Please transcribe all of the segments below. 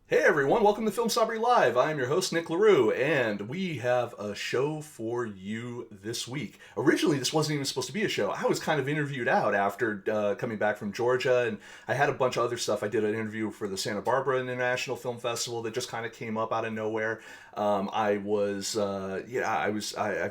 Hey everyone, welcome to FilmSnobbery Live. I'm your host, Nick LaRue, and we have a show for you this week. Originally, this wasn't even supposed to be a show. I was kind of interviewed out after coming back from Georgia, and I had a bunch of other stuff. I did an interview for the Santa Barbara International Film Festival that just kind of came up out of nowhere. I've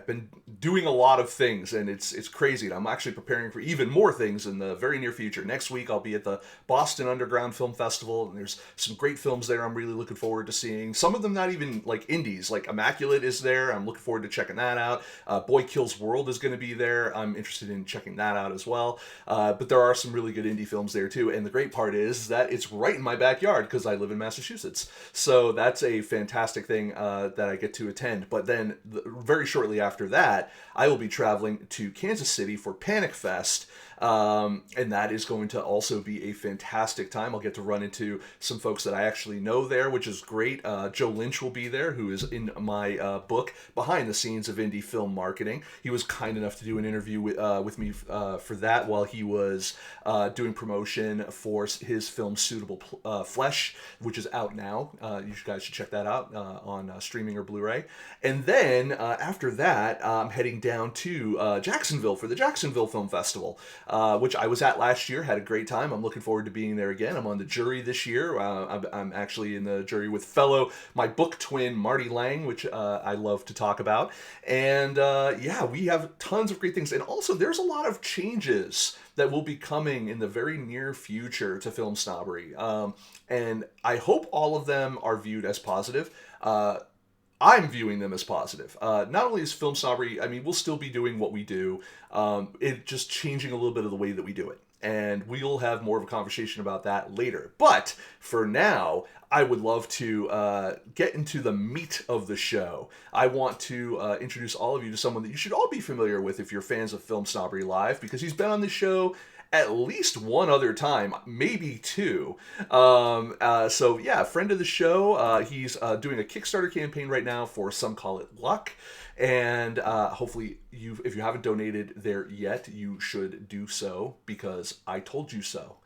been doing a lot of things, and it's crazy. And I'm actually preparing for even more things in the very near future. Next week, I'll be at the Boston Underground Film Festival, and there's some great films there I'm really looking forward to seeing. Some of them not even like indies, like Immaculate is there. I'm looking forward to checking that out. Boy Kills World is going to be there. I'm interested in checking that out as well. But there are some really good indie films there too. And the great part is that it's right in my backyard because I live in Massachusetts. So that's a fantastic thing that I get to attend. But then very shortly after that, I will be traveling to Kansas City for Panic Fest. And that is going to also be a fantastic time. I'll get to run into some folks that I actually know there, which is great. Joe Lynch will be there, who is in my book, Behind the Scenes of Indie Film Marketing. He was kind enough to do an interview with me for that while he was doing promotion for his film Suitable Flesh, which is out now. You guys should check that out on streaming or Blu-ray. And then after that, I'm heading down to Jacksonville for the Jacksonville Film Festival. Which I was at last year, had a great time. I'm looking forward to being there again. I'm on the jury this year. I'm actually in the jury with my book twin, Marty Lang, which I love to talk about. And we have tons of great things. And also, there's a lot of changes that will be coming in the very near future to Film Snobbery. And I hope all of them are viewed as positive. I'm viewing them as positive. Not only is Film Snobbery, I mean, we'll still be doing what we do. It just changing a little bit of the way that we do it. And we'll have more of a conversation about that later. But for now, I would love to get into the meat of the show. I want to introduce all of you to someone that you should all be familiar with if you're fans of Film Snobbery Live, because he's been on the show at least one other time, maybe two. Friend of the show. He's doing a Kickstarter campaign right now for Some Call It Luck. And hopefully, if you haven't donated there yet, you should do so because I told you so.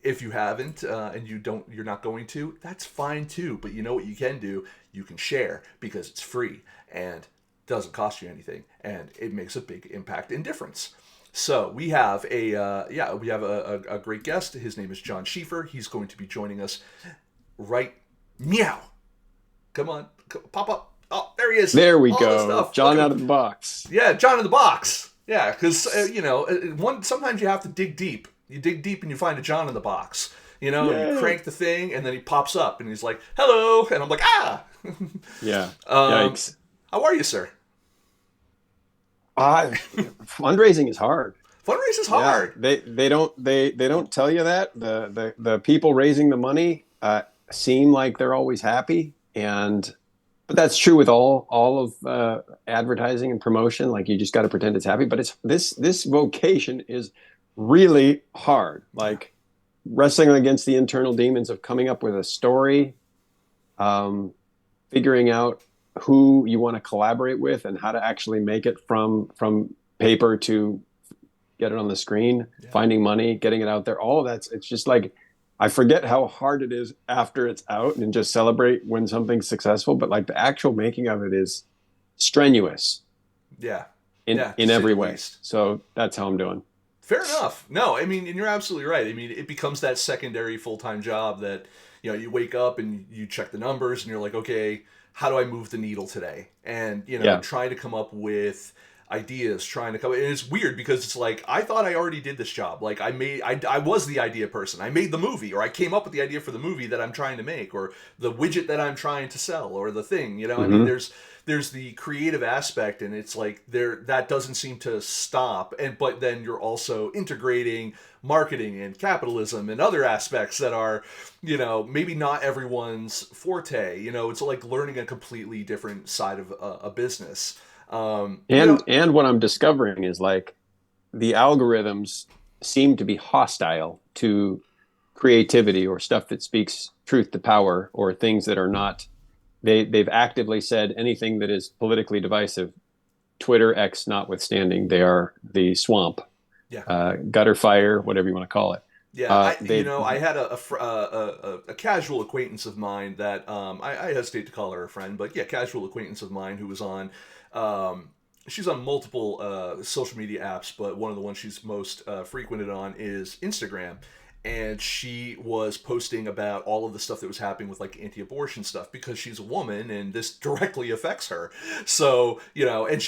If you haven't and you're not going to, that's fine too. But you know what you can do? You can share because it's free and doesn't cost you anything, and it makes a big impact and difference. So we have a great guest. His name is John Schiefer. He's going to be joining us right meow. Come on, pop up. Oh, there he is. There we go. John out of the box. Yeah, John in the box. Yeah, because sometimes you have to dig deep. You dig deep and you find a John in the box. You crank the thing and then he pops up and he's like, "Hello," and I'm like, "Ah." Yeah. Yikes. How are you, sir? Fundraising is hard. Fundraising is hard. Yeah, they don't tell you that. The people raising the money seem like they're always happy, but that's true with all of advertising and promotion. Like, you just got to pretend it's happy. But this vocation is really hard. Like, wrestling against the internal demons of coming up with a story, figuring out who you want to collaborate with and how to actually make it from paper to get it on the screen, finding money, getting it out there. All of it's just like, I forget how hard it is after it's out and just celebrate when something's successful. But like, the actual making of it is strenuous. Yeah. In every way. So that's how I'm doing. Fair enough. No, I mean, and you're absolutely right. I mean, it becomes that secondary full-time job that, you wake up and you check the numbers and you're like, okay, how do I move the needle today? And, try to come up with ideas trying to come. And it's weird because it's like I thought I already did this job. Like I was the idea person. I made the movie, or I came up with the idea for the movie that I'm trying to make, or the widget that I'm trying to sell, or the thing. You know, I mean, Hmm. there's the creative aspect, and it's like that doesn't seem to stop. And but then you're also integrating marketing and capitalism and other aspects that are, you know, maybe not everyone's forte. You know, it's like learning a completely different side of a business. You know, And what I'm discovering is like the algorithms seem to be hostile to creativity or stuff that speaks truth to power or things that are not. They've actively said anything that is politically divisive, Twitter X notwithstanding, they are the swamp, yeah. gutter fire, whatever you want to call it. Yeah, you They know, I had a casual acquaintance of mine that I hesitate to call her a friend, but yeah, casual acquaintance of mine who was on. She's on multiple social media apps, but one of the ones she's most frequented on is Instagram. And she was posting about all of the stuff that was happening with like anti-abortion stuff because she's a woman and this directly affects her. So, you know, and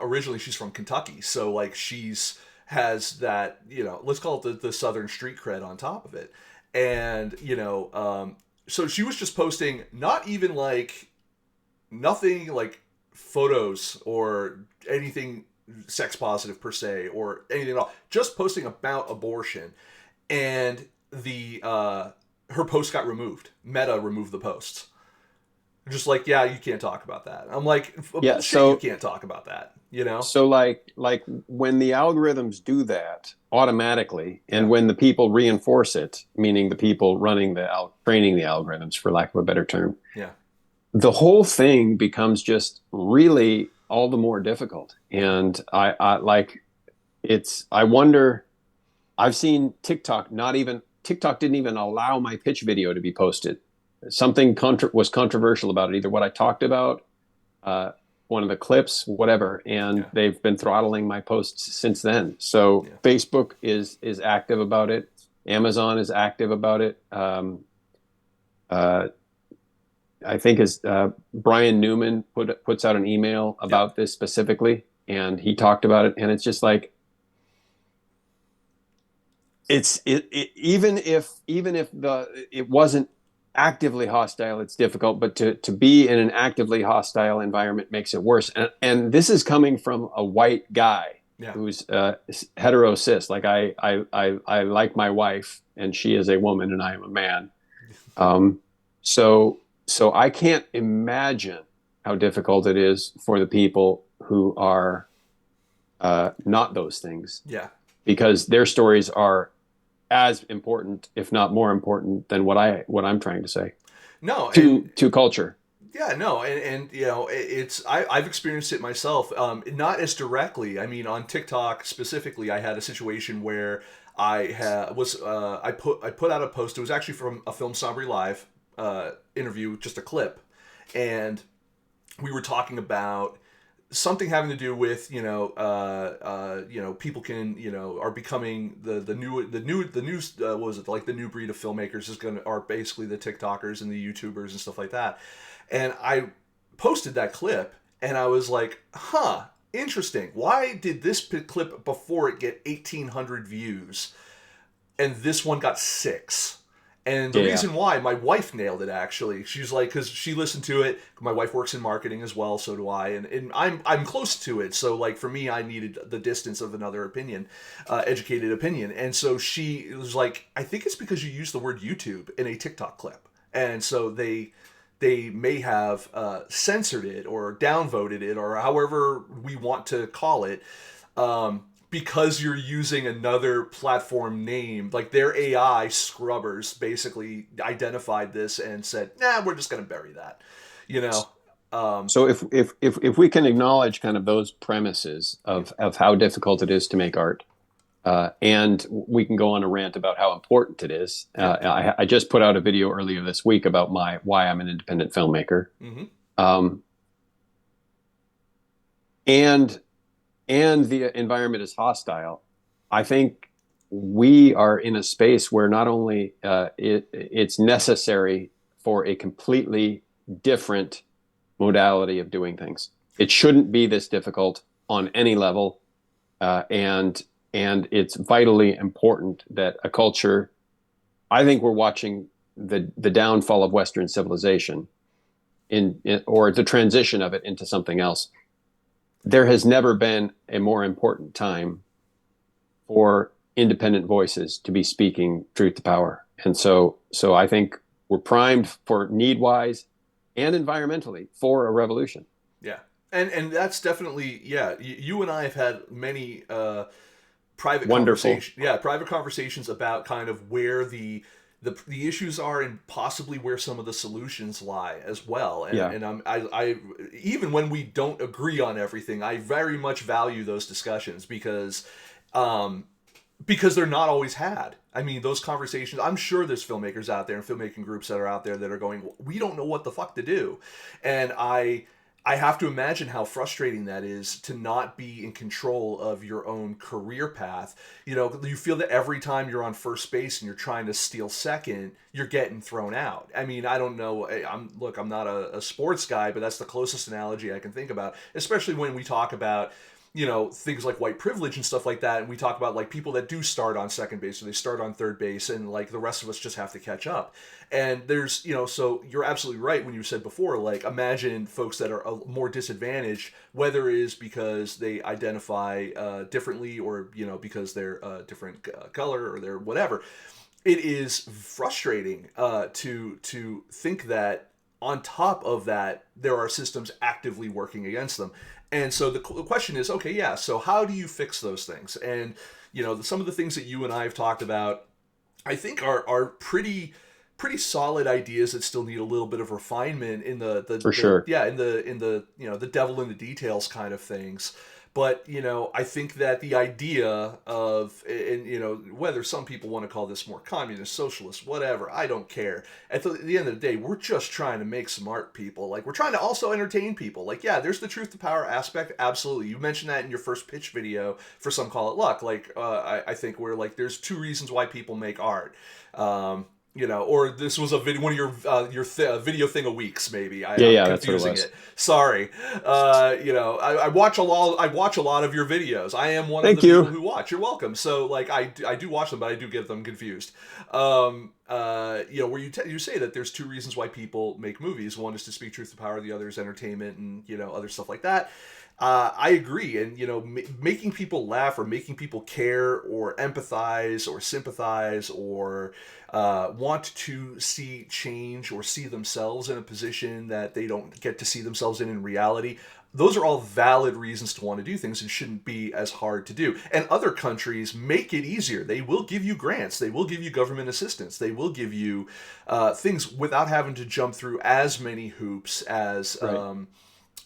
originally she's from Kentucky. So like she's has that, you know, let's call it the Southern street cred on top of it. And, you know, so she was just posting not even like nothing like photos or anything sex positive per se or anything at all, just posting about abortion. And the her post got removed. Meta removed the posts. Just like, yeah, you can't talk about that. I'm like, yeah. bullshit, you So can't talk about that, you know? like when the algorithms do that automatically, and Yeah. when the people reinforce it, meaning the people running training the algorithms, for lack of a better term, Yeah. the whole thing becomes just really all the more difficult. Yeah. And I like I wonder. I've seen TikTok didn't even allow my pitch video to be posted. Something was controversial about it, either what I talked about, uh, one of the clips, whatever, and Yeah. they've been throttling my posts since then. So Yeah. Facebook is active about it. Amazon is active about it. Uh, I think is Brian Newman puts out an email Yep. about this specifically, and he talked about it, and it's just like even if it wasn't actively hostile, it's difficult, but to be in an actively hostile environment makes it worse. And this is coming from a white guy Yeah. who's hetero cis. Like I like my wife, and she is a woman, and I am a man. Um, so I can't imagine how difficult it is for the people who are not those things, Yeah. because their stories are as important, if not more important, than what I'm trying to say No, and to culture. yeah, no, and you know, it's I've experienced it myself. Not as directly. I mean, on TikTok specifically, I had a situation where I put out a post. It was actually from a Film Snobbery Live interview, just a clip, and we were talking about something having to do with you know people can you know are becoming the new what was it, like the new breed of filmmakers is gonna are basically the TikTokers and the YouTubers and stuff like that. And I posted that clip and I was like, huh, interesting, why did this clip before it get 1,800 views and this one got 6? And the Yeah. reason why, my wife nailed it actually. She's like, because she listened to it. My wife works in marketing as well, so do I, and I'm close to it. So like for me, I needed the distance of another opinion, educated opinion. And so she was like, I think it's because you used the word YouTube in a TikTok clip, and so they may have censored it or downvoted it or however we want to call it. Because you're using another platform name, like their AI scrubbers basically identified this and said, "Nah, we're just gonna bury that," you know. So if we can acknowledge kind of those premises Yeah, of how difficult it is to make art, and we can go on a rant about how important it is. yeah, I just put out a video earlier this week about why I'm an independent filmmaker, mm-hmm. um, and the environment is hostile. I think we are in a space where not only it's necessary for a completely different modality of doing things. It shouldn't be this difficult. on any level, and it's vitally important that a culture. I think we're watching the downfall of Western civilization or the transition of it into something else. There has never been a more important time for independent voices to be speaking truth to power. And so I think we're primed for need wise and environmentally for a revolution. Yeah. And that's definitely, yeah, you and I have had many Wonderful. private conversations about kind of where the issues are and possibly where some of the solutions lie as well. Yeah. And I even when we don't agree on everything, I very much value those discussions um, because they're not always had. I mean, those conversations, I'm sure there's filmmakers out there and filmmaking groups that are out there that are going, we don't know what the fuck to do. And I have to imagine how frustrating that is to not be in control of your own career path. You know, you feel that every time you're on first base and you're trying to steal second, you're getting thrown out. I mean, I don't know. I'm not a sports guy, but that's the closest analogy I can think about, especially when we talk about things like white privilege and stuff like that, and we talk about like people that do start on second base or they start on third base, and like the rest of us just have to catch up. And there's so you're absolutely right when you said before, like, imagine folks that are more disadvantaged, whether it is because they identify differently, or because they're a different color, or they're whatever. It is frustrating to think that on top of that, there are systems actively working against them. And so the question is, okay, yeah, so how do you fix those things? And, some of the things that you and I have talked about, I think are pretty solid ideas that still need a little bit of refinement in For sure. the the devil in the details kind of things. But I think that the idea of, and whether some people want to call this more communist, socialist, whatever, I don't care. At the end of the day, we're just trying to make smart people. Like, we're trying to also entertain people. Like, yeah, there's the truth to power aspect. Absolutely, you mentioned that in your first pitch video for Some Call It Luck. Like, I think we're like, there's two reasons why people make art. Or this was a video, one of your video thing of weeks, maybe. Yeah, I'm yeah, that's what it confusing was. it. Sorry. I watch a lot. I watch a lot of your videos. I am one of the Thank people you. who watch. You're welcome. So like, I do watch them, but I do get them confused. Where you say that there's two reasons why people make movies. One is to speak truth to power. The other is entertainment, and other stuff like that. I agree, and making people laugh, or making people care, or empathize, or sympathize, or want to see change, or see themselves in a position that they don't get to see themselves in reality. Those are all valid reasons to want to do things, and shouldn't be as hard to do. And other countries make it easier. They will give you grants. They will give you government assistance. They will give you things without having to jump through as many hoops Right.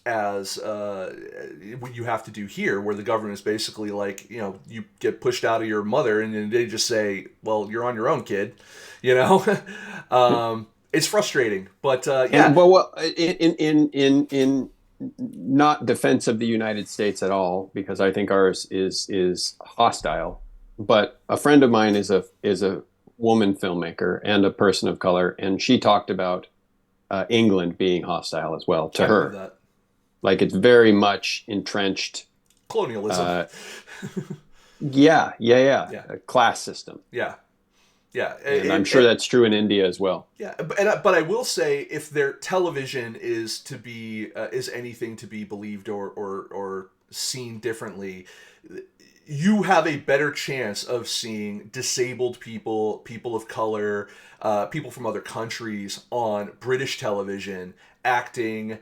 as what you have to do here, where the government is basically like, you get pushed out of your mother, and then they just say, well, you're on your own, kid. you know it's frustrating, but And yeah. well, in not defense of the United States at all, because I think ours is hostile. But a friend of mine is a woman filmmaker and a person of color, and she talked about England being hostile as well to I believe her. that. Like, it's very much entrenched. Colonialism. Uh, yeah, yeah, yeah, Yeah, a class system, yeah, yeah. and I'm sure that's true in India as well. Yeah, but I will say, if their television is to be is anything to be believed, or seen differently, you have a better chance of seeing disabled people, people of color, people from other countries on British television, acting,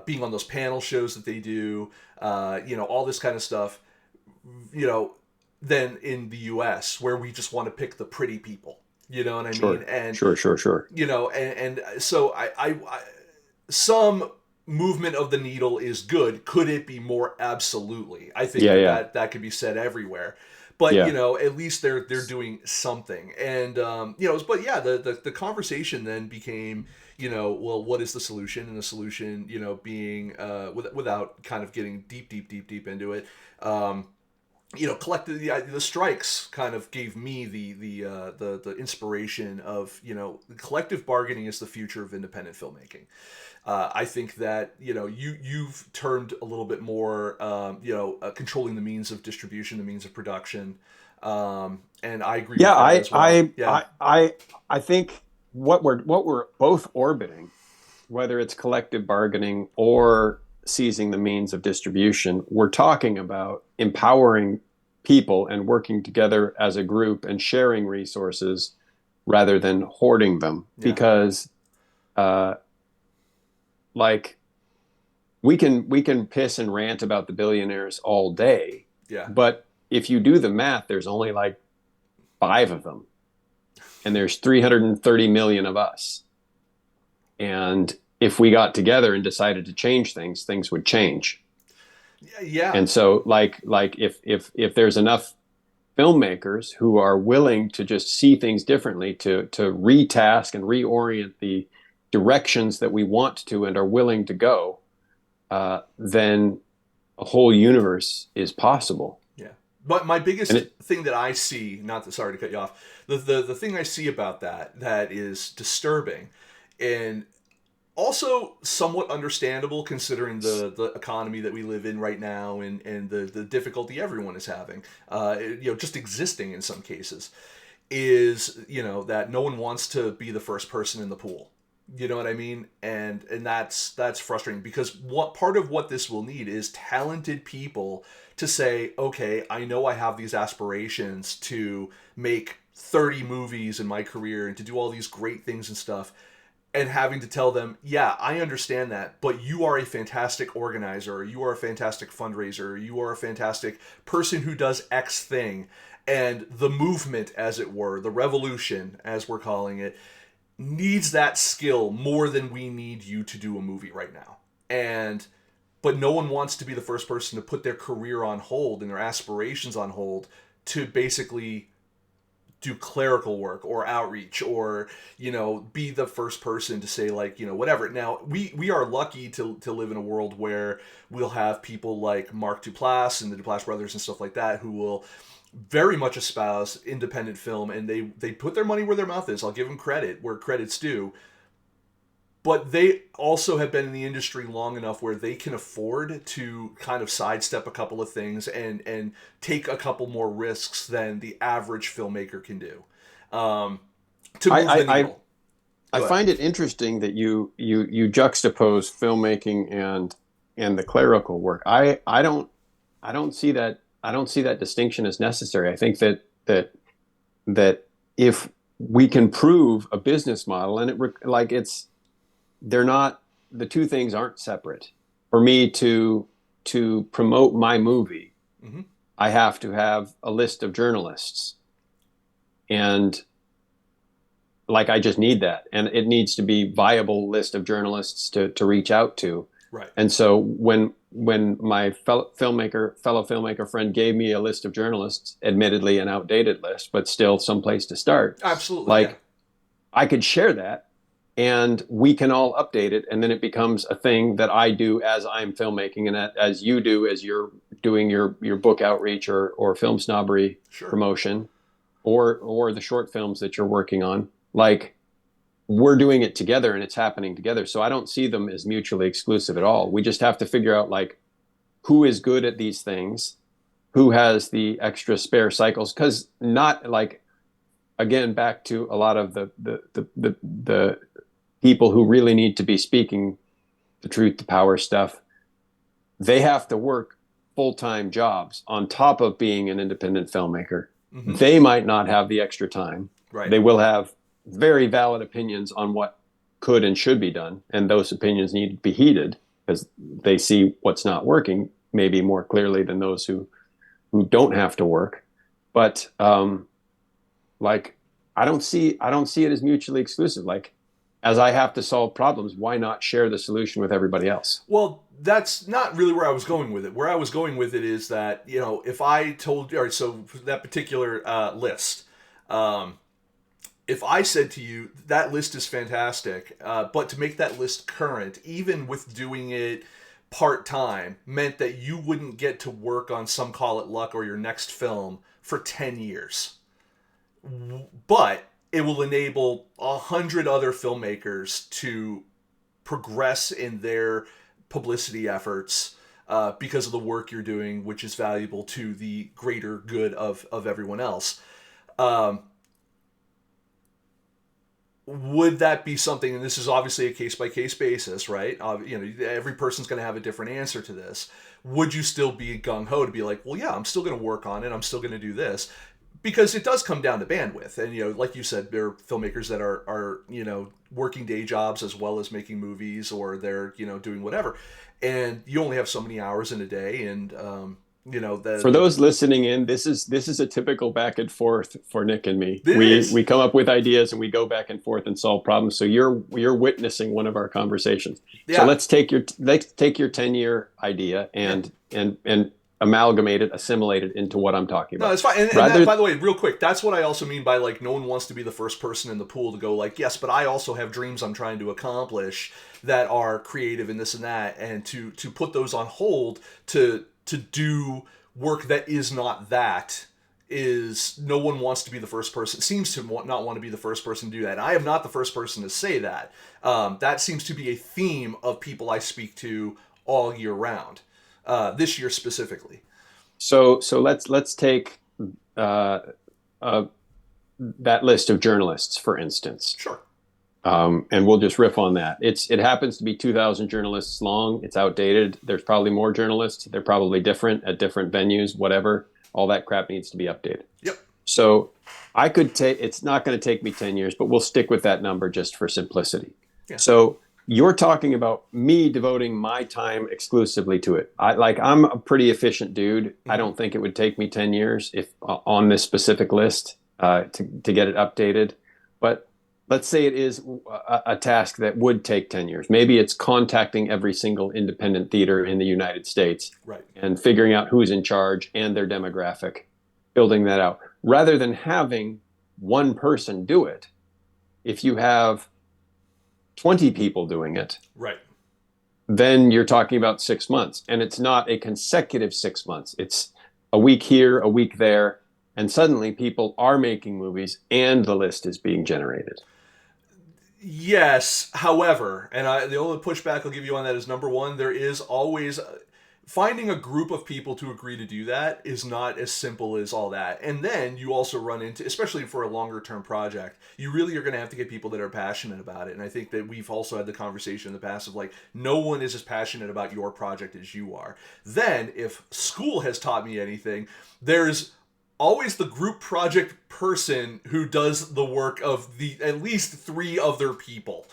being on those panel shows that they do, all this kind of stuff, you know, than in the U.S., where we just want to pick the pretty people. You know what I mean? Sure, And sure, sure, sure. and so I some movement of the needle is good. Could it be more? Absolutely. I think Yeah, that yeah, that could be said everywhere. But yeah. at least they're doing something. And but yeah, the conversation then became, well, what is the solution? And the solution, being without kind of getting deep into it, collected the strikes kind of gave me the inspiration of collective bargaining is the future of independent filmmaking. I think that you've turned a little bit more controlling the means of distribution, the means of production, and I agree Yeah, with that as well. Yeah, I think what we're both orbiting, whether it's collective bargaining or seizing the means of distribution, we're talking about empowering people and working together as a group and sharing resources rather than hoarding them. yeah, Because, uh, like, we can piss and rant about the billionaires all day, yeah, but if you do the math, there's only like five of them, and there's 330 million of us. And if we got together and decided to change things, things would change. yeah. And so, like if there's enough filmmakers who are willing to just see things differently, to retask and reorient the directions that we want to and are willing to go, then a whole universe is possible. Yeah. But my And biggest it, thing that I see, not to, sorry to cut you off, the thing I see about that is disturbing and also somewhat understandable considering the economy that we live in right now and the difficulty everyone is having, just existing in some cases, is, that no one wants to be the first person in the pool. You know what I mean? And that's frustrating because what part of what this will need is talented people to say, okay, I know I have these aspirations to make 30 movies in my career and to do all these great things and stuff, and having to tell them, yeah, I understand that, but you are a fantastic organizer, you are a fantastic fundraiser, you are a fantastic person who does X thing. And the movement, as it were, the revolution, as we're calling it, needs that skill more than we need you to do a movie right now. And but no one wants to be the first person to put their career on hold and their aspirations on hold to basically do clerical work or outreach or be the first person to say, like, whatever. Now we are lucky to live in a world where we'll have people like Mark Duplass and the Duplass brothers and stuff like that who will very much espouse independent film, and they put their money where their mouth is. I'll give them credit where credit's due, but they also have been in the industry long enough where they can afford to kind of sidestep a couple of things and take a couple more risks than the average filmmaker can do, to I, move the I, I needle. I Go ahead. find it interesting that you juxtapose filmmaking and the clerical work. I don't see that distinction as necessary. I think that if we can prove a business model and they're not, the two things aren't separate. For me to promote my movie, Mm-hmm. I have to have a list of journalists, and like I just need that, and it needs to be viable list of journalists to reach out to. Right. And so when my fellow filmmaker friend gave me a list of journalists, admittedly an outdated list, but still some place to start, Absolutely. Yeah. like, I could share that and we can all update it, and then it becomes a thing that I do as I'm filmmaking, and as you do as you're doing your book outreach or film snobbery Sure. promotion, or the short films that you're working on. Like, we're doing it together and it's happening together. So I don't see them as mutually exclusive at all. We just have to figure out, like, who is good at these things, who has the extra spare cycles. Because, not like, again, back to a lot of the people who really need to be speaking the truth to power stuff, they have to work full-time jobs on top of being an independent filmmaker. Mm-hmm. They might not have the extra time. Right. They will have very valid opinions on what could and should be done, and those opinions need to be heeded because they see what's not working maybe more clearly than those who don't have to work. But like, I don't see it as mutually exclusive. Like, as I have to solve problems, why not share the solution with everybody else? Well, that's not really where I was going with it. Where I was going with it is that, if I told you, all right, so that particular list, if I said to you, that list is fantastic, but to make that list current, even with doing it part-time meant that you wouldn't get to work on Some Call It Luck or your next film for 10 years. But it will enable 100 other filmmakers to progress in their publicity efforts because of the work you're doing, which is valuable to the greater good of everyone else. Would that be something, and this is obviously a case-by-case basis, right? Every person's going to have a different answer to this. Would you still be gung-ho to be like, well, yeah, I'm still going to work on it, I'm still going to do this? Because it does come down to bandwidth. And, like you said, there are filmmakers that are working day jobs as well as making movies, or they're, doing whatever. And you only have so many hours in a day, and for those listening in, this is a typical back and forth for Nick and me. We come up with ideas and we go back and forth and solve problems. So you're witnessing one of our conversations. Yeah. So let's take your 10-year idea and amalgamate it, assimilate it into what I'm talking about. No, it's fine. And that, by the way, real quick, that's what I also mean by like no one wants to be the first person in the pool to go like, yes, but I also have dreams I'm trying to accomplish that are creative and this and that, and to put those on hold to do work that is not that is no one wants to be the first person, seems to not want to be the first person to do that. And I am not the first person to say that. That seems to be a theme of people I speak to all year round, this year specifically. So let's take that list of journalists, for instance. Sure. And we'll just riff on that. It happens to be 2,000 journalists long. It's outdated. There's probably more journalists. They're probably different at different venues, whatever. All that crap needs to be updated. Yep. So I could take, it's not going to take me 10 years, but we'll stick with that number just for simplicity. Yeah. So you're talking about me devoting my time exclusively to it. I'm a pretty efficient dude. Mm-hmm. I don't think it would take me 10 years if on this specific list to get it updated. But let's say it is a task that would take 10 years. Maybe it's contacting every single independent theater in the United States, right, and figuring out who's in charge and their demographic, building that out. Rather than having one person do it, if you have 20 people doing it, right, then you're talking about 6 months. And it's not a consecutive 6 months. It's a week here, a week there, and suddenly people are making movies and the list is being generated. Yes, however, and the only pushback I'll give you on that is, number one, there is always finding a group of people to agree to do that is not as simple as all that. And then you also run into, especially for a longer term project, you really are going to have to get people that are passionate about it. And I think that we've also had the conversation in the past of like, no one is as passionate about your project as you are. Then if school has taught me anything, there's always the group project person who does the work of the at least 3 other people,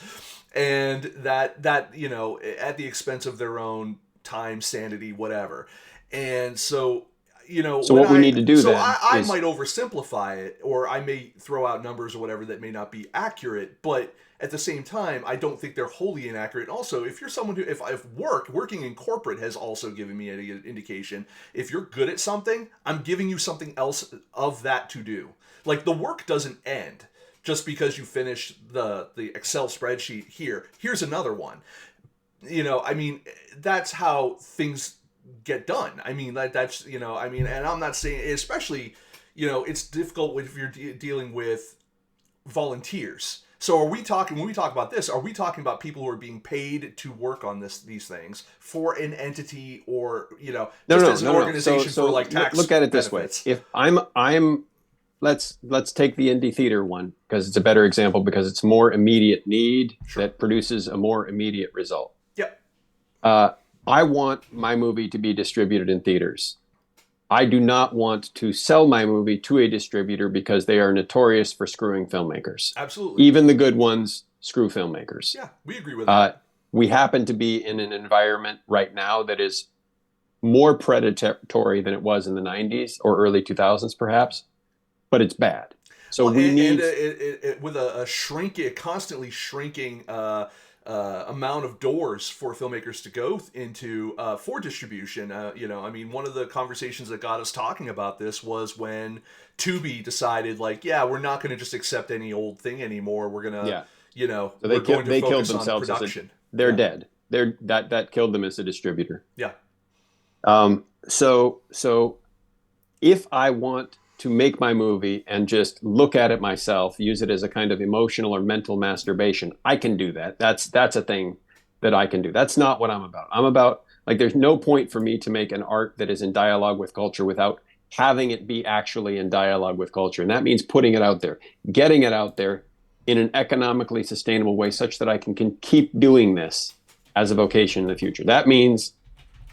and that at the expense of their own time, sanity, whatever. And so what we need to do then I might oversimplify it, or I may throw out numbers or whatever that may not be accurate, but at the same time, I don't think they're wholly inaccurate. Also, if you're someone who, if working in corporate has also given me an indication, if you're good at something, I'm giving you something else of that to do. Like, the work doesn't end just because you finish the Excel spreadsheet here. Here's another one. That's how things get done. And I'm not saying, especially, it's difficult if you're dealing with volunteers. So when we talk about this, are we talking about people who are being paid to work on these things for an entity, or, as an organization for like tax look at it this benefits? Way. If I'm let's take the indie theater one, because it's a better example, because it's more immediate need. Sure. That produces a more immediate result. Yep. I want my movie to be distributed in theaters. I do not want to sell my movie to a distributor because they are notorious for screwing filmmakers. Absolutely. Even the good ones screw filmmakers. Yeah, we agree with that. We happen to be in an environment right now that is more predatory than it was in the 90s or early 2000s, perhaps, but it's bad. So we need... with a constantly shrinking amount of doors for filmmakers to go into for distribution. One of the conversations that got us talking about this was when Tubi decided, like, we're not going to just accept any old thing anymore. We're going to, So they killed themselves. Production. They're dead. That killed them as a distributor. Yeah. So if I want to make my movie and just look at it myself, use it as a kind of emotional or mental masturbation, I can do that. That's a thing that I can do. That's not what I'm about. I'm about, like, there's no point for me to make an art that is in dialogue with culture without having it be actually in dialogue with culture. And that means putting it out there, getting it out there in an economically sustainable way such that I can keep doing this as a vocation in the future. That means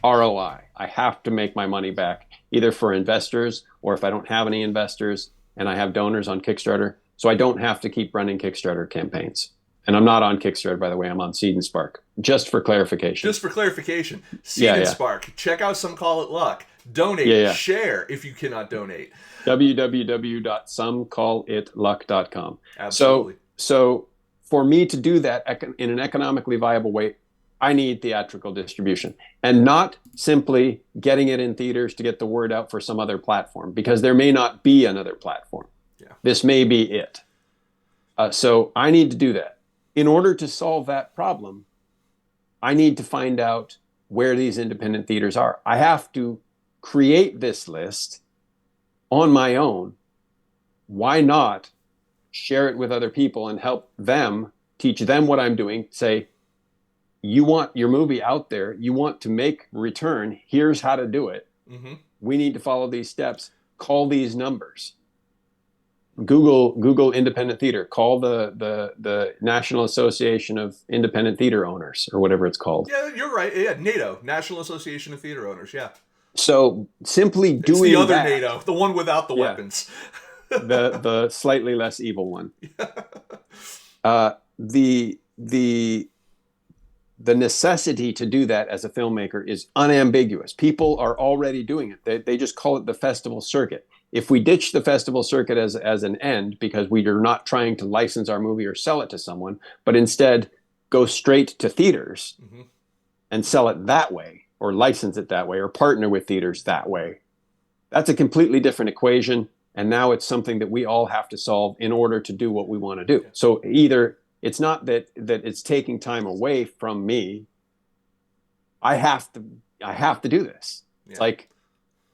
ROI. I have to make my money back, either for investors or if I don't have any investors and I have donors on Kickstarter. So I don't have to keep running Kickstarter campaigns. And I'm not on Kickstarter, by the way. I'm on Seed and Spark, just for clarification. Just for clarification, Seed Yeah, and yeah. Spark. Check out Some Call It Luck. Donate, Yeah, yeah. share if you cannot donate. www.somecallitluck.com. Absolutely. So for me to do that in an economically viable way, I need theatrical distribution and not simply getting it in theaters to get the word out for some other platform, because there may not be another platform. Yeah. This may be it. So I need to do that. In order to solve that problem, I need to find out where these independent theaters are. I have to create this list on my own. Why not share it with other people and help them, teach them what I'm doing? Say, you want your movie out there, you want to make return, here's how to do it. Mm-hmm. We need to follow these steps. Call these numbers. Google independent theater. Call the National Association of Independent Theater Owners, or whatever it's called. Yeah, you're right. Yeah, NATO, National Association of Theater Owners. Yeah. So simply It's the doing other that, NATO, the one without the yeah, weapons. the slightly less evil one. The necessity to do that as a filmmaker is unambiguous. People are already doing it. They just call it the festival circuit. If we ditch the festival circuit as an end, because we are not trying to license our movie or sell it to someone, but instead go straight to theaters Mm-hmm. and sell it that way, or license it that way, or partner with theaters that way, that's a completely different equation. And now it's something that we all have to solve in order to do what we want to do. Yeah. So either it's not that it's taking time away from me. I have to do this. Yeah. It's like,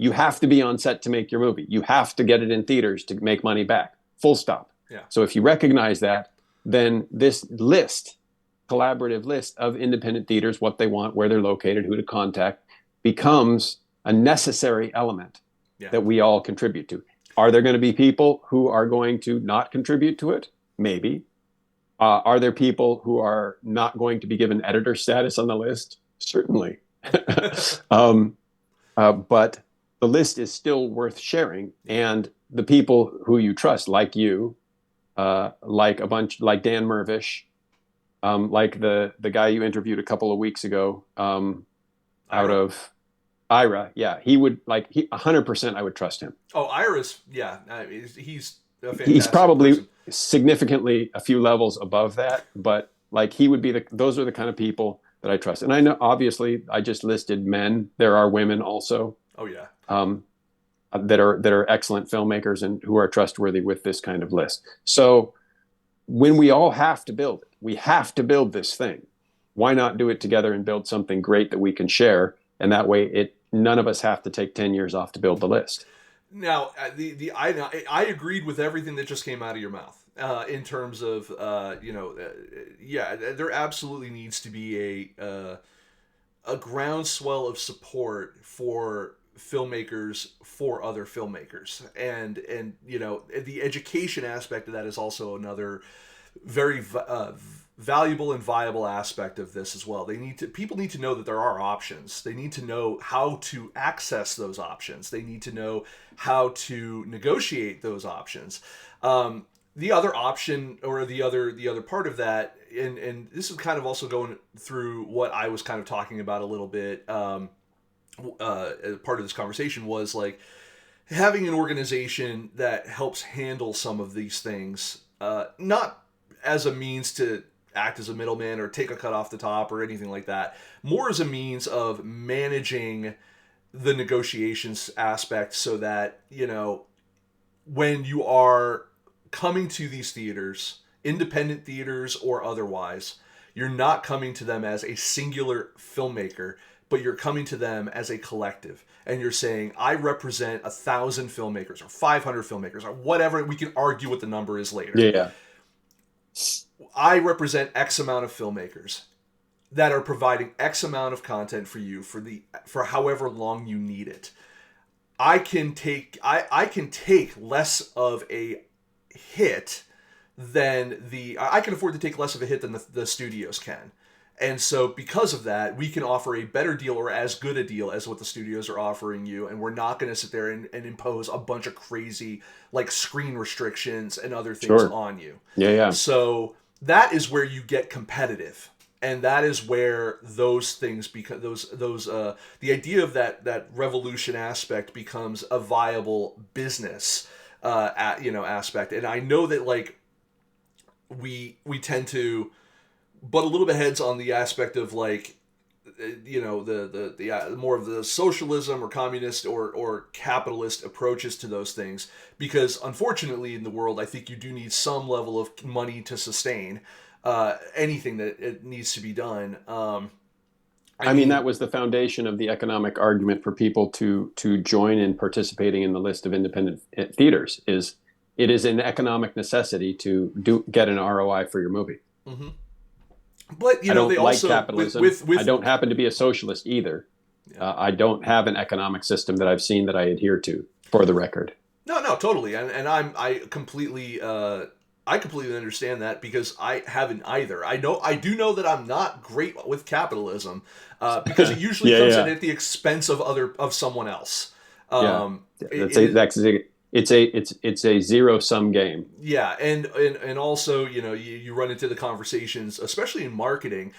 you have to be on set to make your movie. You have to get it in theaters to make money back. Full stop. Yeah. So if you recognize that, then this collaborative list of independent theaters, what they want, where they're located, who to contact, becomes a necessary element that we all contribute to. Are there going to be people who are going to not contribute to it? Maybe. Are there people who are not going to be given editor status on the list? Certainly. But the list is still worth sharing, and the people who you trust, like you, like Dan Mervish, like the guy you interviewed a couple of weeks ago, out of Ira. Yeah, he would 100%. I would trust him. Oh, Iris, yeah, he's a fantastic He's probably person. significantly a few levels above that, but like he would be those are the kind of people that I trust. And I know, obviously, I just listed men. There are women also. Oh yeah. That are excellent filmmakers and who are trustworthy with this kind of list. So when we all have to build it, we have to build this thing. Why not do it together and build something great that we can share? And that way, none of us have to take 10 years off to build the list. Now, I agreed with everything that just came out of your mouth. In terms of yeah, there absolutely needs to be a groundswell of support for filmmakers for other filmmakers, and the education aspect of that is also another very valuable and viable aspect of this as well. People need to know that there are options. They need to know how to access those options. They need to know how to negotiate those options. The other option, or the other part of that, and this is kind of also going through what I was kind of talking about a little bit, as part of this conversation, was like having an organization that helps handle some of these things, not as a means to act as a middleman or take a cut off the top or anything like that, more as a means of managing the negotiations aspect, so that when you are coming to these theaters, independent theaters or otherwise, you're not coming to them as a singular filmmaker, but you're coming to them as a collective. And you're saying, I represent 1,000 filmmakers or 500 filmmakers or whatever. We can argue what the number is later. Yeah. I represent X amount of filmmakers that are providing X amount of content for you for however long you need it. I can take less of a hit than I can afford to take less of a hit than the studios can. And so because of that, we can offer a better deal or as good a deal as what the studios are offering you. And we're not going to sit there and impose a bunch of crazy like screen restrictions and other things on you. Yeah. So that is where you get competitive. And that is where those things become the idea of that revolution aspect becomes a viable business aspect. And I know that like we tend to butt a little bit heads on the aspect of like the more of the socialism or communist or capitalist approaches to those things, because unfortunately in the world I think you do need some level of money to sustain anything that it needs to be done. I mean, that was the foundation of the economic argument for people to join in participating in the list of independent theaters. It is an economic necessity to get an ROI for your movie. Mm-hmm. But I don't they like also capitalism. I don't happen to be a socialist either. Yeah. I don't have an economic system that I've seen that I adhere to, for the record. No, totally, and I completely understand that, because I haven't either. I do know that I'm not great with capitalism because it usually comes in at the expense of someone else. It's a zero-sum game. Yeah, and also you run into the conversations, especially in marketing,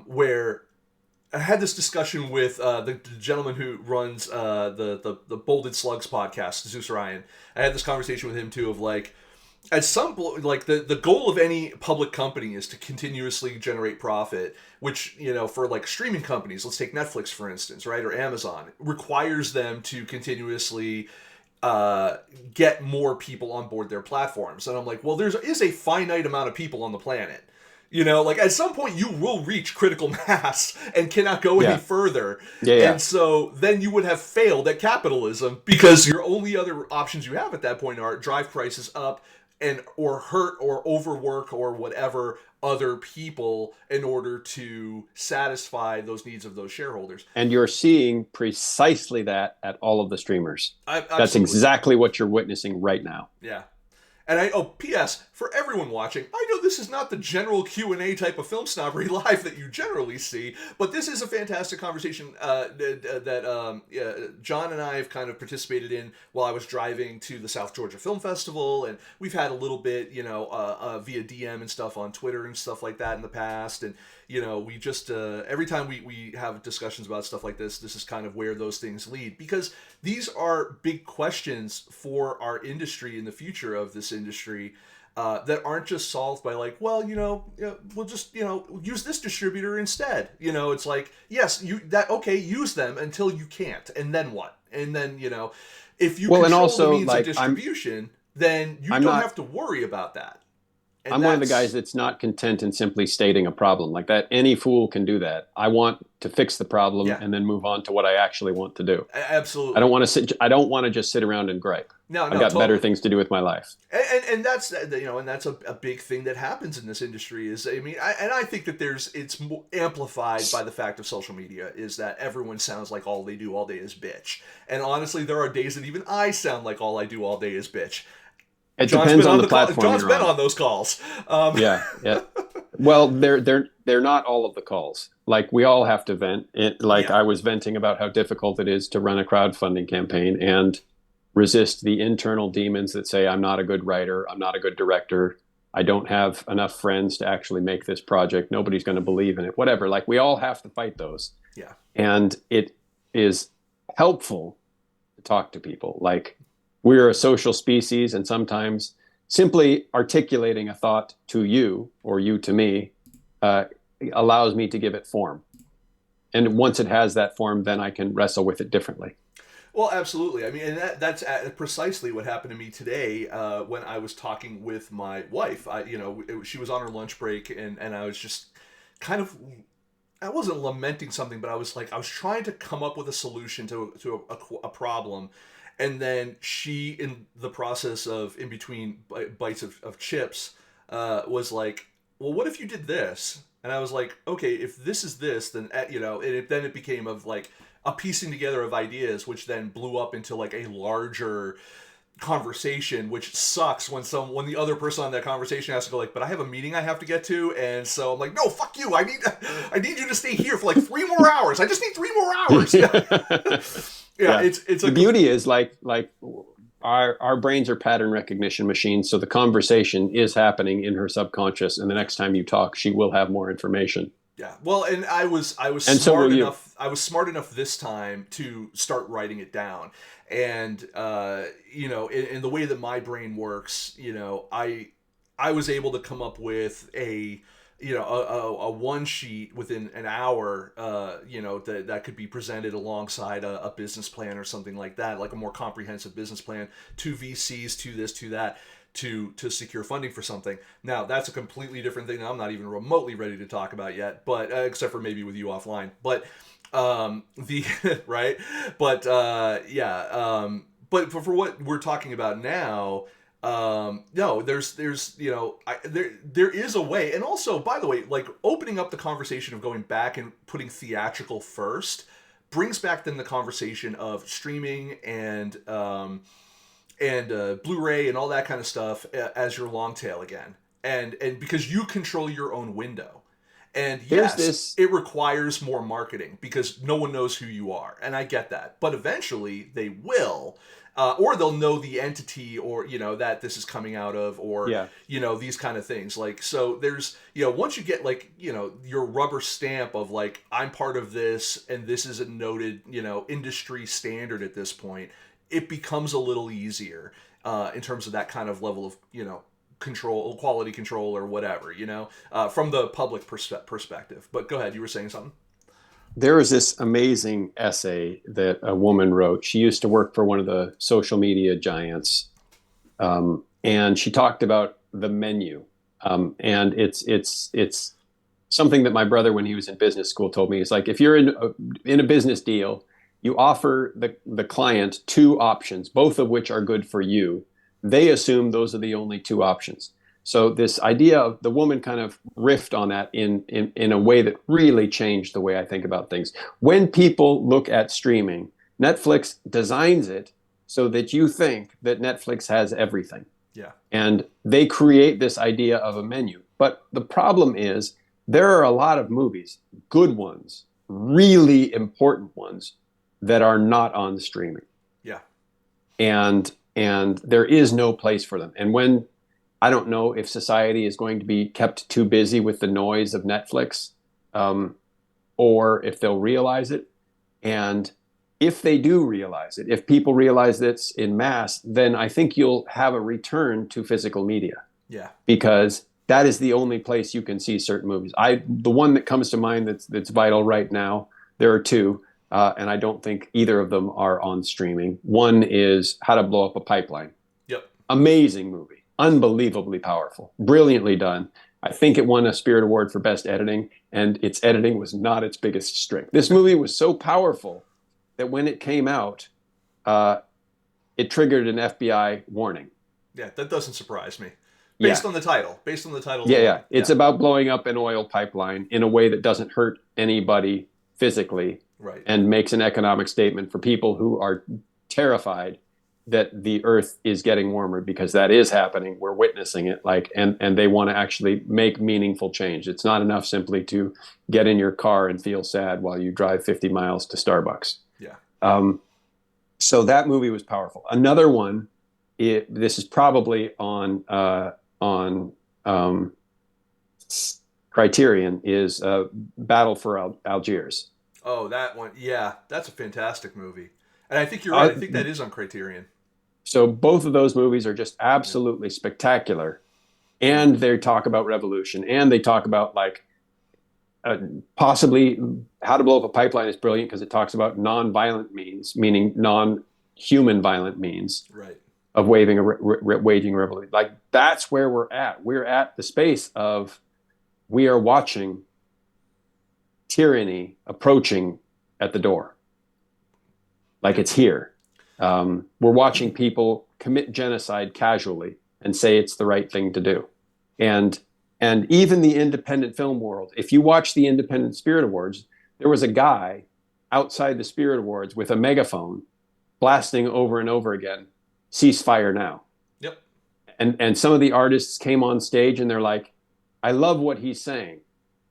where I had this discussion with the gentleman who runs the Bolded Slugs podcast, Zeus Ryan. I had this conversation with him too of like, at some point, like the goal of any public company is to continuously generate profit, which, for like streaming companies, let's take Netflix for instance, right, or Amazon, requires them to continuously get more people on board their platforms. And I'm like, well, there is a finite amount of people on the planet. Like at some point you will reach critical mass and cannot go any further. And so then you would have failed at capitalism, because your only other options you have at that point are drive prices up or hurt or overwork or whatever other people in order to satisfy those needs of those shareholders. And you're seeing precisely that at all of the streamers. That's exactly what you're witnessing right now. Yeah. And P.S. for everyone watching, I know this is not the general Q&A type of Film Snobbery Live that you generally see, but this is a fantastic conversation that John and I have kind of participated in while I was driving to the South Georgia Film Festival, and we've had a little bit, via DM and stuff on Twitter and stuff like that in the past, and we just every time we have discussions about stuff like this is kind of where those things lead, because these are big questions for our industry in the future of this industry that aren't just solved by like, well, we'll just use this distributor instead. It's like, yes, use them until you can't, and then what? And then if you control the means of distribution, then you don't have to worry about that. And I'm one of the guys that's not content in simply stating a problem like that. Any fool can do that. I want to fix the problem and then move on to what I actually want to do. Absolutely. I don't want to just sit around and gripe. No, I've got better things to do with my life. And that's and that's a big thing that happens in this industry is, I think that it's more amplified by the fact of social media, is that everyone sounds like all they do all day is bitch. And honestly, there are days that even I sound like all I do all day is bitch. It depends on the platform. John's been on those calls. Yeah. Well, they're not all of the calls. Like, we all have to vent. I was venting about how difficult it is to run a crowdfunding campaign and resist the internal demons that say, I'm not a good writer, I'm not a good director, I don't have enough friends to actually make this project, nobody's going to believe in it, whatever. Like, we all have to fight those. Yeah. And it is helpful to talk to people. Like, we're a social species, and sometimes simply articulating a thought to you or you to me allows me to give it form. And once it has that form, then I can wrestle with it differently. Well, absolutely. And that's precisely what happened to me today when I was talking with my wife. She was on her lunch break, and I was just kind of, I wasn't lamenting something, but I was like, I was trying to come up with a solution to a problem. And then she, in the process of in between bites of chips, was like, well, what if you did this? And I was like, okay, if this is this, then, then it became of like a piecing together of ideas, which then blew up into like a larger conversation, which sucks when the other person on that conversation has to go like, but I have a meeting I have to get to, and so I'm like, no, fuck you, I need you to stay here for like 3 more hours. I just need 3 more hours. Yeah, Yeah. it's The beauty is like our brains are pattern recognition machines, so the conversation is happening in her subconscious, and the next time you talk, she will have more information. Yeah. Well, and I was And so smart will you. enough. I was smart enough this time to start writing it down, and in the way that my brain works, I was able to come up with a one sheet within an hour, that could be presented alongside a business plan or something like that, like a more comprehensive business plan to VCs, to this, to that, to secure funding for something. Now that's a completely different thing that I'm not even remotely ready to talk about yet, but except for maybe with you offline. But the right, but yeah, but for what we're talking about now, no, there's there is a way. And also, by the way, like opening up the conversation of going back and putting theatrical first brings back then the conversation of streaming and Blu-ray and all that kind of stuff as your long tail again, and because you control your own window. And There's yes, this. it requires more marketing because no one knows who you are, and I get that. But eventually, they will, or they'll know the entity, or that this is coming out of, or Yeah. these kind of things. Like so, there's once you get like your rubber stamp of like I'm part of this, and this is a noted industry standard at this point. It becomes a little easier in terms of that kind of level of control, quality control, or whatever, from the public perspective. But go ahead, you were saying something. There was this amazing essay that a woman wrote. She used to work for one of the social media giants, and she talked about the menu. And it's something that my brother, when he was in business school, told me. It's like if you're in a business deal, you offer the client two options, both of which are good for you. They assume those are the only two options. So this idea of the woman kind of riffed on that in a way that really changed the way I think about things. When people look at streaming, Netflix designs it so that you think that Netflix has everything. Yeah. And they create this idea of a menu. But the problem is there are a lot of movies, good ones, really important ones, that are not on streaming. Yeah. And there is no place for them. And when I don't know if society is going to be kept too busy with the noise of Netflix, or if they'll realize it. And if they do realize it, if people realize this in mass, then I think you'll have a return to physical media. Yeah. Because that is the only place you can see certain movies. The one that comes to mind that's vital right now, there are two, and I don't think either of them are on streaming. One is How to Blow Up a Pipeline. Yep. Amazing movie, unbelievably powerful, brilliantly done. I think it won a Spirit Award for Best Editing, and its editing was not its biggest strength. This movie was so powerful that when it came out, it triggered an FBI warning. Yeah, that doesn't surprise me. Yeah. Based on the title. Based on the title. Yeah, alone. yeah. It's about blowing up an oil pipeline in a way that doesn't hurt anybody physically, Right. and makes an economic statement for people who are terrified that the earth is getting warmer, because that is happening. We're witnessing it, and they want to actually make meaningful change. It's not enough simply to get in your car and feel sad while you drive 50 miles to Starbucks. Yeah. So that movie was powerful. Another one, this is probably on Criterion, is Battle for Algiers. Oh, that one. Yeah, that's a fantastic movie. And I think you're right. I think that is on Criterion. So both of those movies are just absolutely spectacular, and they talk about revolution, and they talk about possibly How to Blow Up a Pipeline is brilliant because it talks about non-violent means, meaning non-human violent means, right, of waging a revolution. Like that's where we're at. We're at the space of we are watching tyranny approaching at the door, like it's here. We're watching people commit genocide casually and say it's the right thing to do. And and even the independent film world, if you watch the Independent Spirit Awards, there was a guy outside the Spirit Awards with a megaphone blasting over and over again, ceasefire now. Yep. And some of the artists came on stage and they're like, I love what he's saying,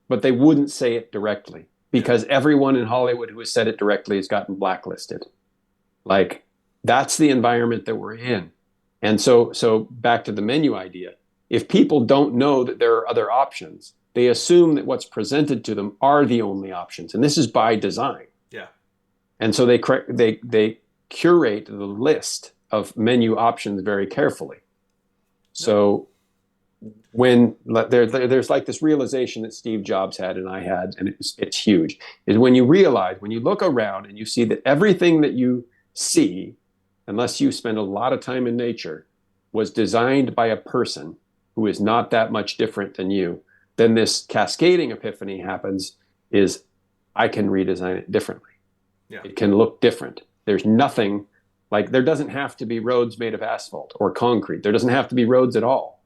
but they wouldn't say it directly Yeah. because everyone in Hollywood who has said it directly has gotten blacklisted. Like that's the environment that we're in. And so back to the menu idea. If people don't know that there are other options, they assume that what's presented to them are the only options. And this is by design. Yeah. And so they curate the list of menu options very carefully. So when there's like this realization that Steve Jobs had and I had, and it's huge, is when you realize, when you look around and you see that everything that you see, unless you spend a lot of time in nature, was designed by a person who is not that much different than you, then this cascading epiphany happens is I can redesign it differently. Yeah. It can look different. There's nothing like there doesn't have to be roads made of asphalt or concrete. There doesn't have to be roads at all.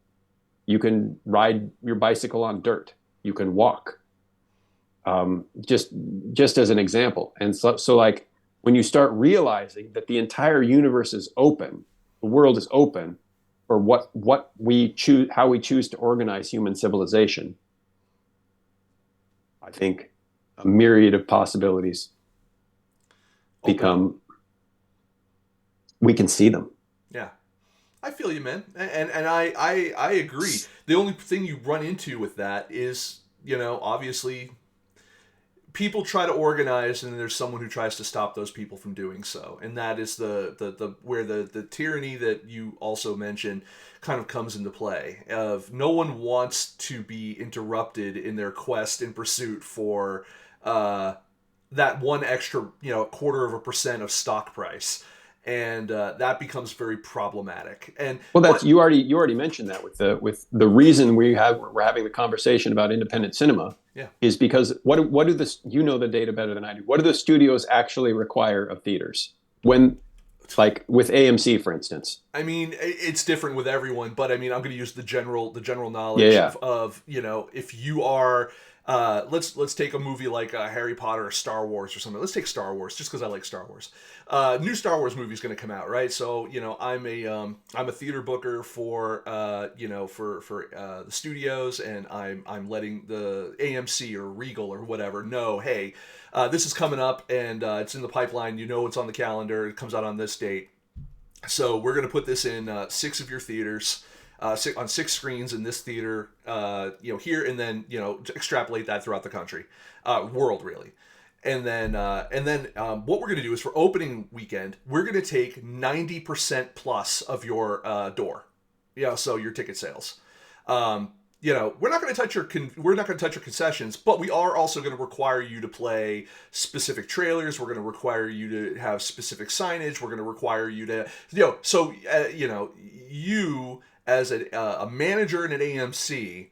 You can ride your bicycle on dirt. You can walk. Just as an example. And so like when you start realizing that the entire universe is open, the world is open for what we choose, how we choose to organize human civilization, I think a myriad of possibilities become, we can see them. Yeah. I feel you, man. And I agree. The only thing you run into with that is, obviously people try to organize and then there's someone who tries to stop those people from doing so. And that is the where the tyranny that you also mentioned kind of comes into play of no one wants to be interrupted in their quest and pursuit for that one extra, quarter of a percent of stock price. And that becomes very problematic. And well, you already mentioned that with the reason we're having the conversation about independent cinema, yeah, is because what do the, you know the data better than I do. What do the studios actually require of theaters when, like with AMC, for instance? I mean, it's different with everyone, but I mean, I'm going to use the general knowledge of if you are. Let's take a movie like Harry Potter or Star Wars or something. Let's take Star Wars just because I like Star Wars. New Star Wars movie is going to come out, right? So I'm a theater booker for the studios, and I'm letting the AMC or Regal or whatever know, hey, this is coming up and it's in the pipeline. It's on the calendar. It comes out on this date. So we're going to put this in 6 of your theaters. On 6 screens in this theater, here, and then extrapolate that throughout the country, world really, and then what we're gonna do is for opening weekend, we're gonna take 90% plus of your door, so your ticket sales. We're not going to touch your concessions, but we are also going to require you to play specific trailers. We're going to require you to have specific signage. We're going to require you to, you as a manager in an AMC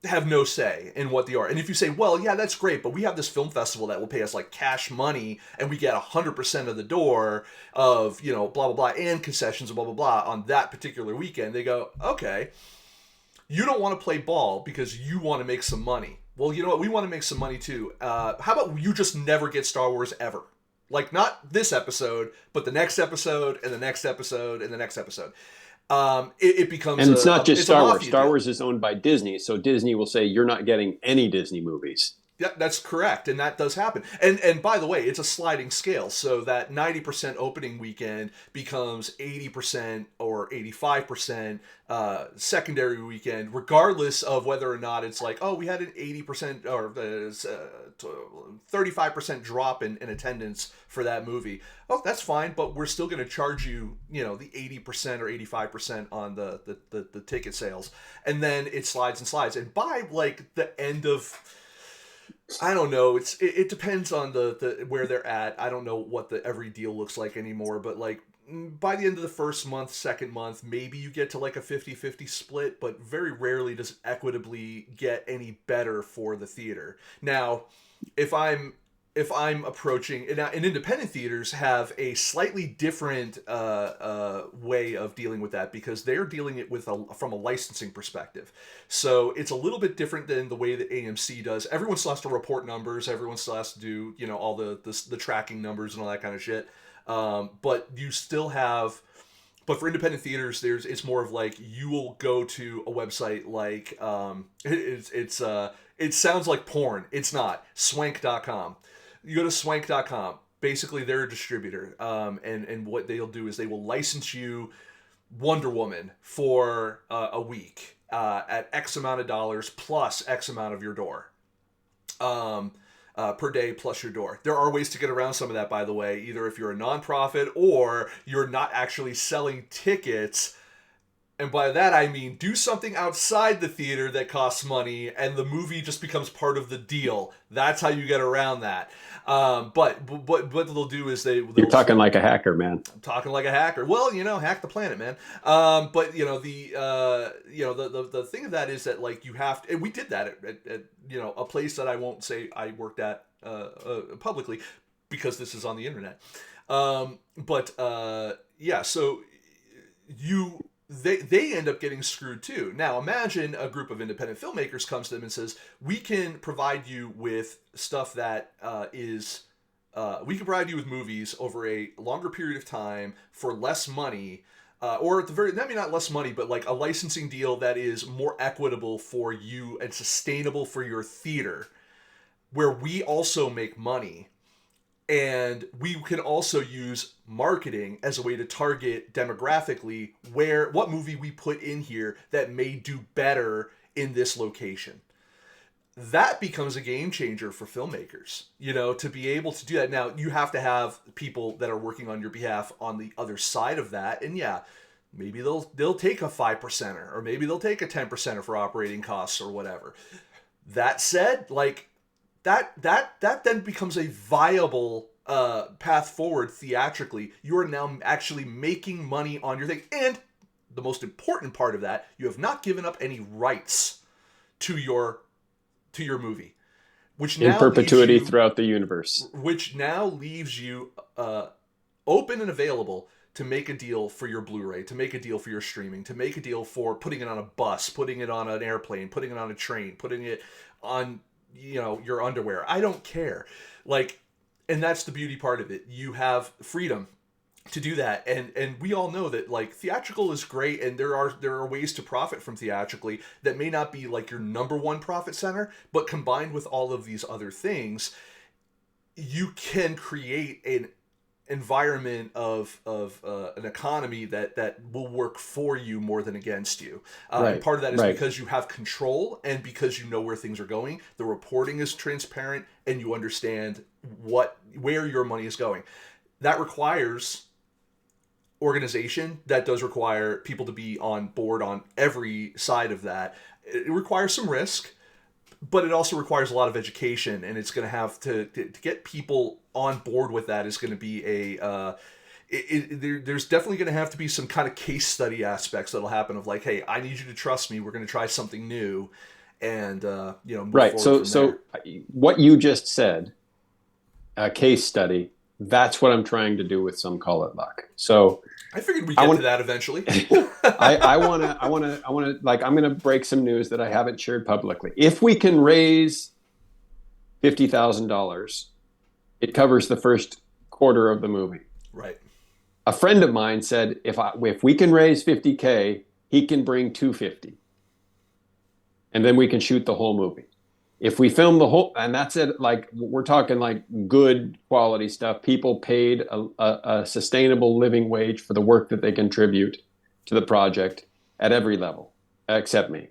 have no say in what they are. And if you say, well, yeah, that's great, but we have this film festival that will pay us like cash money and we get 100% of the door of, blah, blah, blah, and concessions and blah, blah, blah on that particular weekend, they go, okay, you don't want to play ball because you want to make some money. Well, you know what? We want to make some money too. How about you just never get Star Wars ever? Like not this episode, but the next episode and the next episode and the next episode. It becomes, and it's not just Star Wars. Star deal. Wars is owned by Disney, so Disney will say you're not getting any Disney movies. Yeah, that's correct, and that does happen. And by the way, it's a sliding scale, so that 90% opening weekend becomes 80% or 85% secondary weekend, regardless of whether or not it's like, oh, we had an 80% or 35% drop in attendance for that movie. Oh, that's fine, but we're still going to charge you, the 80% or 85% on the ticket sales, and then it slides and slides, and by like the end of, I don't know. It depends on the where they're at. I don't know what every deal looks like anymore, but like by the end of the first month, second month, maybe you get to like a 50-50 split, but very rarely does it equitably get any better for the theater. Now, if I'm approaching, and independent theaters have a slightly different way of dealing with that because they're dealing it from a licensing perspective. So it's a little bit different than the way that AMC does. Everyone still has to report numbers. Everyone still has to do all the tracking numbers and all that kind of shit. But you still have. But for independent theaters, it's more of like you will go to a website like it sounds like porn. It's not. Swank.com. You go to swank.com. Basically, they're a distributor, and what they'll do is they will license you Wonder Woman for a week at X amount of dollars plus X amount of your door. Per day plus your door. There are ways to get around some of that, by the way, either if you're a nonprofit or you're not actually selling tickets. And by that I mean do something outside the theater that costs money and the movie just becomes part of the deal. That's how you get around that. But what they'll do is you're talking like a hacker, man. I'm talking like a hacker. Well, hack the planet, man. But the thing of that is that like you have to, and we did that at a place that I won't say I worked at publicly because this is on the internet. So they end up getting screwed too. Now imagine a group of independent filmmakers comes to them and says, we can provide you with stuff that we can provide you with movies over a longer period of time for less money, or at the very, maybe not less money, but like a licensing deal that is more equitable for you and sustainable for your theater, where we also make money. And we can also use marketing as a way to target demographically what movie we put in here that may do better in this location. That becomes a game changer for filmmakers, to be able to do that. Now, you have to have people that are working on your behalf on the other side of that. And yeah, maybe they'll take a 5%er, or maybe they'll take a 10%er for operating costs or whatever. That said, like, that then becomes a viable path forward theatrically. You are now actually making money on your thing. And the most important part of that, you have not given up any rights to your movie. Which now in perpetuity throughout the universe. Which now leaves you open and available to make a deal for your Blu-ray, to make a deal for your streaming, to make a deal for putting it on a bus, putting it on an airplane, putting it on a train, putting it on your underwear. I don't care. Like, and that's the beauty part of it. You have freedom to do that. And we all know that like theatrical is great, and there are ways to profit from theatrically that may not be like your number one profit center, but combined with all of these other things, you can create an environment of an economy that will work for you more than against you. Right. And part of that is because you have control and because you know where things are going. The reporting is transparent and you understand where your money is going. That requires organization. That does require people to be on board on every side of that. It requires some risk, but it also requires a lot of education, and it's going to have to get people on board with that is going to be there's definitely going to have to be some kind of case study aspects that'll happen of like, hey, I need you to trust me. We're going to try something new, and move right. So What you just said, a case study. That's what I'm trying to do with Some Call It Luck. So I figured we'd get to that eventually. I want to like, I'm going to break some news that I haven't shared publicly. If we can raise $50,000, it covers the first quarter of the movie. Right. A friend of mine said, if we can raise $50K, he can bring $250, and then we can shoot the whole movie. If we film the whole, and that's it, like we're talking like good quality stuff, people paid a sustainable living wage for the work that they contribute to the project at every level, except me.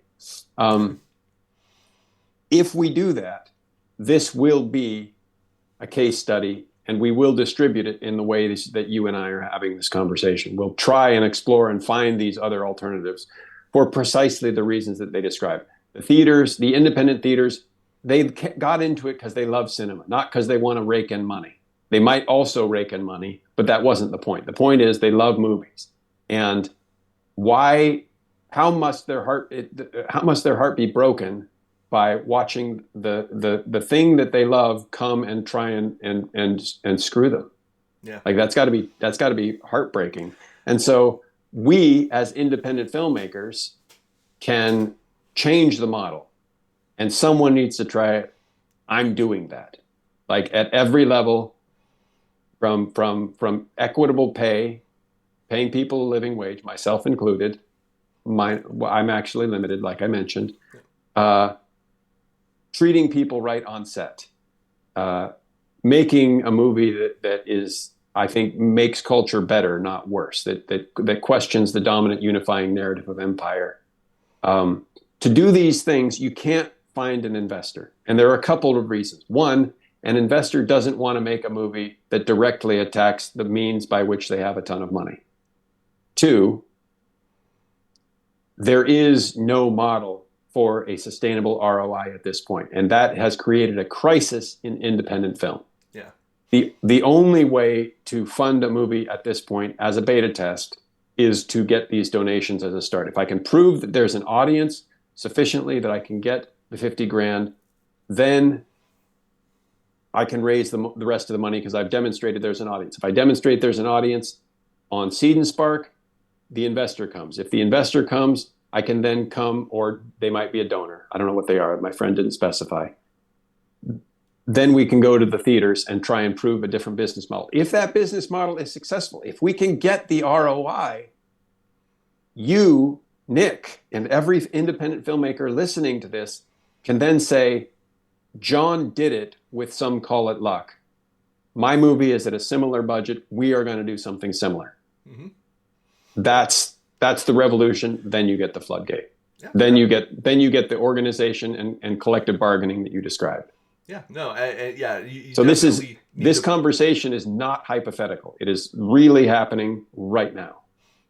If we do that, this will be a case study, and we will distribute it in the way that you and I are having this conversation. We'll try and explore and find these other alternatives for precisely the reasons that they describe. The theaters, the independent theaters, they got into it because they love cinema, not because they want to rake in money. They might also rake in money, but that wasn't the point. The point is they love movies. And why how must their heart be broken by watching the thing that they love come and try and screw them? Yeah. Like that's got to be heartbreaking. And so we as independent filmmakers can change the model, and someone needs to try it. I'm doing that. Like at every level, from equitable pay, paying people a living wage, myself included. I'm actually limited, like I mentioned. Uh, Treating people right on set, uh, making a movie that is, I think, makes culture better, not worse. That questions the dominant unifying narrative of empire. Um, to do these things, you can't find an investor, and there are a couple of reasons. One, an investor doesn't want to make a movie that directly attacks the means by which they have a ton of money. Two, there is no model for a sustainable ROI at this point, and that has created a crisis in independent film. Yeah. The only way to fund a movie at this point as a beta test is to get these donations as a start. If I can prove that there's an audience sufficiently that I can get the 50 grand, then I can raise the rest of the money because I've demonstrated there's an audience. If I demonstrate there's an audience on Seed and Spark, the investor comes. If the investor comes, I can then come, or they might be a donor. I don't know what they are. My friend didn't specify. Then we can go to the theaters and try and prove a different business model. If that business model is successful, if we can get the ROI, you, Nick, and every independent filmmaker listening to this can then say, John did it with some call it luck. My movie is at a similar budget. We are going to do something similar. Mm-hmm. That's the revolution. Then you get the floodgate. Yeah, then you get the organization and collective bargaining that you described. Yeah, no, yeah. You so this conversation is not hypothetical. It is really happening right now.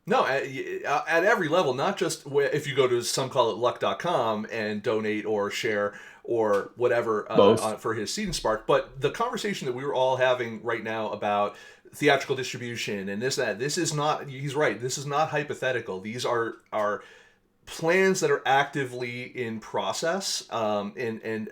No, at every level, not just if you go to somecallitluck.com and donate or share or whatever for his Seed and Spark, but the conversation that we were all having right now about theatrical distribution and this is not, he's right, this is not hypothetical. These are plans that are actively in process, and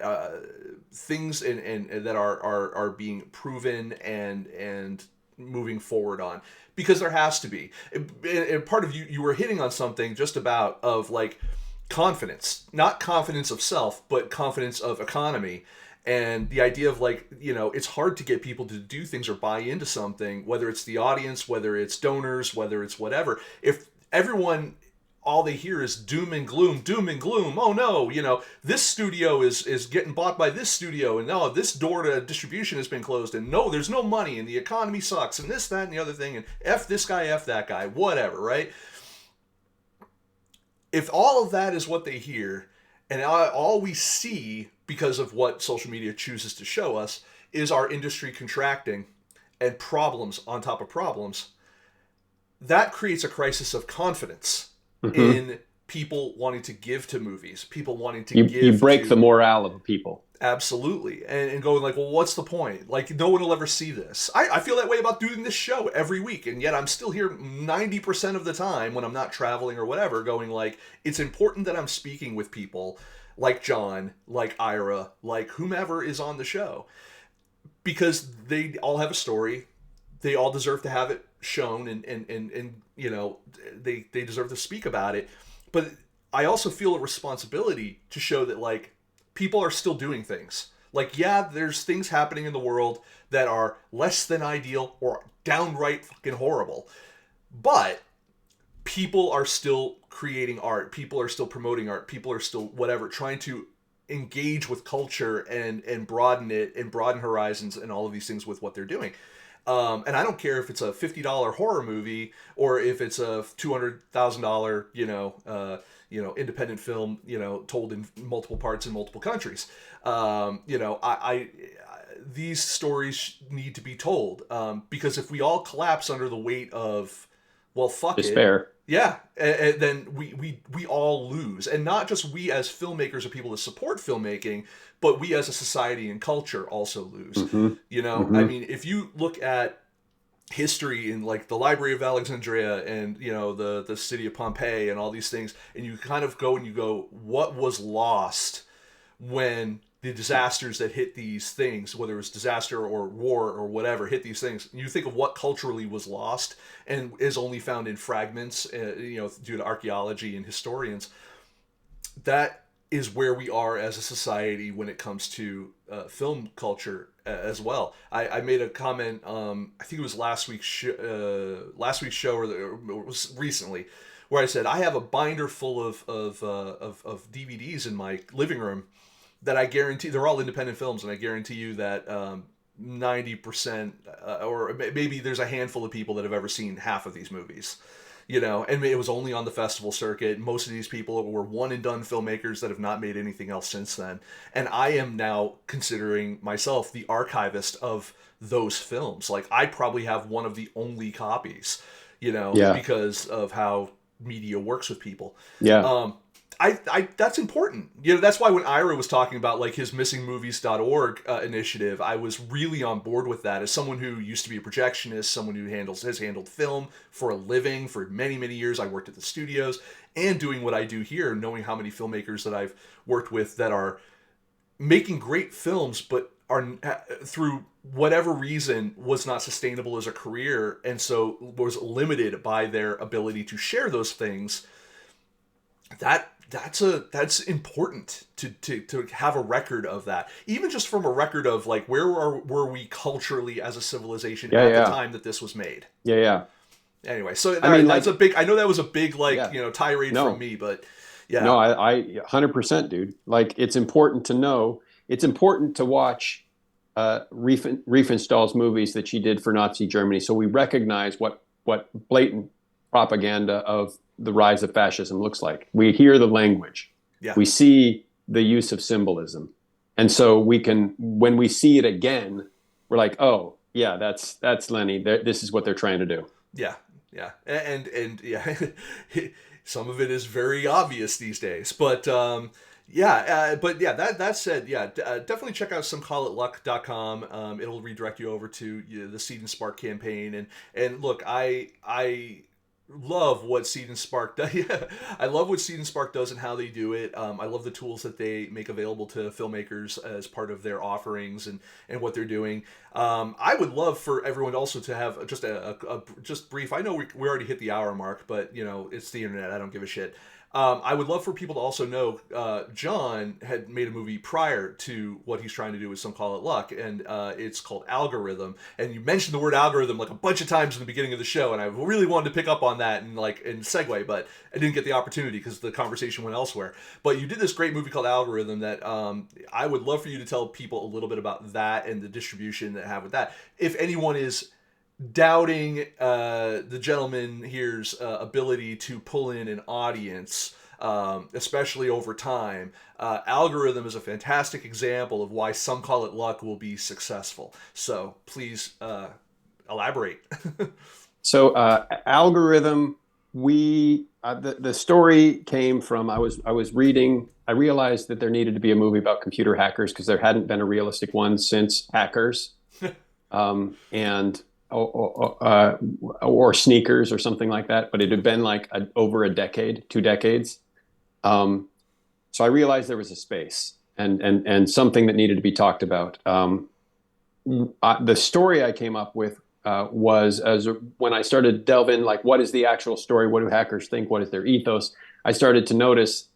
things and that are being proven and moving forward on, because there has to be. And part of you were hitting on something just about of like confidence, not confidence of self, but confidence of economy. And the idea of like, it's hard to get people to do things or buy into something, whether it's the audience, whether it's donors, whether it's whatever. If everyone, all they hear is doom and gloom. Oh no, this studio is getting bought by this studio, and no, this door to distribution has been closed, and no, there's no money, and the economy sucks, and this, that, and the other thing, and F this guy, F that guy, whatever, right? If all of that is what they hear, and all we see, because of what social media chooses to show us, is our industry contracting and problems on top of problems, that creates a crisis of confidence in people wanting to give to movies, people wanting to give. You break the morale of people. Absolutely. And going like, well, what's the point? Like, no one will ever see this. I feel that way about doing this show every week, and yet I'm still here 90% of the time when I'm not traveling or whatever, going like, it's important that I'm speaking with people like John, like Ira, like whomever is on the show, because they all have a story. They all deserve to have it shown, and they deserve to speak about it. But I also feel a responsibility to show that like people are still doing things. Like, yeah, there's things happening in the world that are less than ideal or downright fucking horrible, but people are still creating art, people are still promoting art, people are still whatever, trying to engage with culture and broaden it and broaden horizons and all of these things with what they're doing. And I don't care if it's a $50 horror movie or if it's a $200,000, independent film, told in multiple parts in multiple countries. These stories need to be told, because if we all collapse under the weight of, well, fuck despair. Yeah, and then we all lose, and not just we as filmmakers or people that support filmmaking, but we as a society and culture also lose. Hmm. You know, I Hmm. mean, if you look at history in like the Library of Alexandria and the city of Pompeii and all these things, and you kind of go and you go, what was lost when the disasters that hit these things, whether it was disaster or war or whatever, hit these things, you think of what culturally was lost and is only found in fragments, due to archaeology and historians. That is where we are as a society when it comes to film culture as well. I made a comment. I think it was last week's show, or it was recently, where I said I have a binder full of DVDs in my living room that I guarantee they're all independent films, and I guarantee you that 90%, or maybe there's a handful of people that have ever seen half of these movies. And it was only on the festival circuit. Most of these people were one and done filmmakers that have not made anything else since then. And I am now considering myself the archivist of those films. Like, I probably have one of the only copies, Yeah. because of how media works with people. Yeah. Um, I that's important. That's why when Ira was talking about like his missingmovies.org initiative, I was really on board with that. As someone who used to be a projectionist, someone who has handled film for a living for many, many years. I worked at the studios, and doing what I do here, knowing how many filmmakers that I've worked with that are making great films, but are through whatever reason was not sustainable as a career, and so was limited by their ability to share those things. That's important to have a record of that, even just from a record of like were we culturally as a civilization Yeah. at the Yeah. time that this was made. Yeah. Yeah. Anyway, so I all mean, right, that's a like, big, I know that was a big, like, yeah. tirade from No. me, but No, yeah. I 100%, dude. Like, it's important to know. It's important to watch Riefenstahl's movies that she did for Nazi Germany, so we recognize what blatant propaganda of the rise of fascism looks like. We hear the language, Yeah. we see the use of symbolism, and so we can, when we see it again, we're like, oh yeah, that's Lenny. This is what they're trying to do. Yeah. Yeah. And yeah, some of it is very obvious these days, but but yeah, that said, yeah, definitely check out somecallitluck.com. It'll redirect you over to the Seed and Spark campaign, and look, I love what Seed and Spark does. Yeah, I love what Seed and Spark does and how they do it. I love the tools that they make available to filmmakers as part of their offerings and what they're doing. I would love for everyone also to have just a just brief. I know we already hit the hour mark, but it's the internet. I don't give a shit. I would love for people to also know John had made a movie prior to what he's trying to do with Some Call It Luck, and it's called Algorithm. And you mentioned the word algorithm like a bunch of times in the beginning of the show, and I really wanted to pick up on that and segue, but I didn't get the opportunity because the conversation went elsewhere. But you did this great movie called Algorithm that I would love for you to tell people a little bit about that and the distribution that have with that. If anyone is doubting the gentleman here's ability to pull in an audience, especially over time. Algorithm is a fantastic example of why Some Call It Luck will be successful. So please elaborate. So algorithm, we the story came from, I was reading. I realized that there needed to be a movie about computer hackers because there hadn't been a realistic one since Hackers, and or Sneakers or something like that. But it had been like over a decade, 2 decades. Um, so I realized there was a space and something that needed to be talked about. The story I came up with was as when I started to delve in, like, what is the actual story? What do hackers think? What is their ethos? I started to notice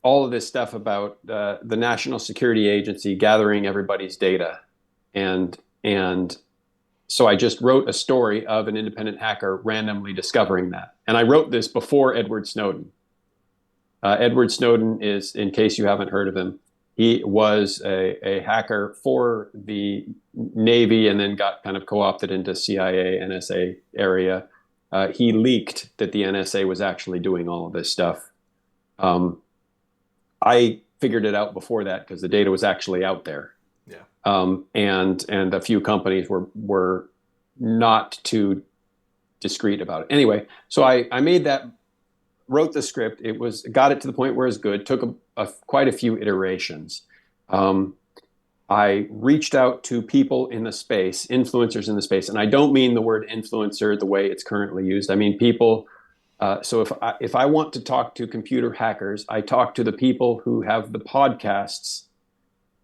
all of this stuff about the National Security Agency gathering everybody's data, and so I just wrote a story of an independent hacker randomly discovering that. And I wrote this before Edward Snowden. Edward Snowden is, in case you haven't heard of him, he was a hacker for the Navy and then got kind of co-opted into CIA, NSA area. He leaked that the NSA was actually doing all of this stuff. Um, I figured it out before that because the data was actually out there. Yeah. And a few companies were not too discreet about it. Anyway, so I made that, wrote the script. Got it to the point where it was good. Took quite a few iterations. I reached out to people in the space, influencers in the space, and I don't mean the word influencer the way it's currently used. I mean people. So if I want to talk to computer hackers, I talk to the people who have the podcasts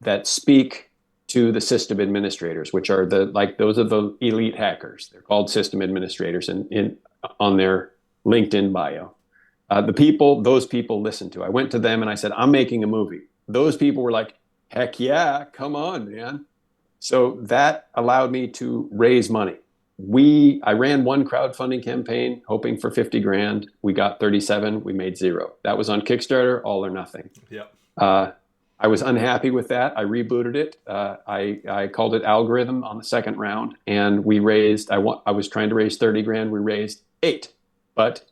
that speak to the system administrators, which are those are the elite hackers. They're called system administrators on their LinkedIn bio. Those people listen to. I went to them and I said, I'm making a movie. Those people were like, heck yeah, come on, man. So that allowed me to raise money. I ran one crowdfunding campaign hoping for 50 grand. We got 37. We made zero. That was on Kickstarter, all or nothing. Yep. I was unhappy with that. I rebooted it. I called it Algorithm on the second round, and we raised. I was trying to raise 30 grand. We raised 8, but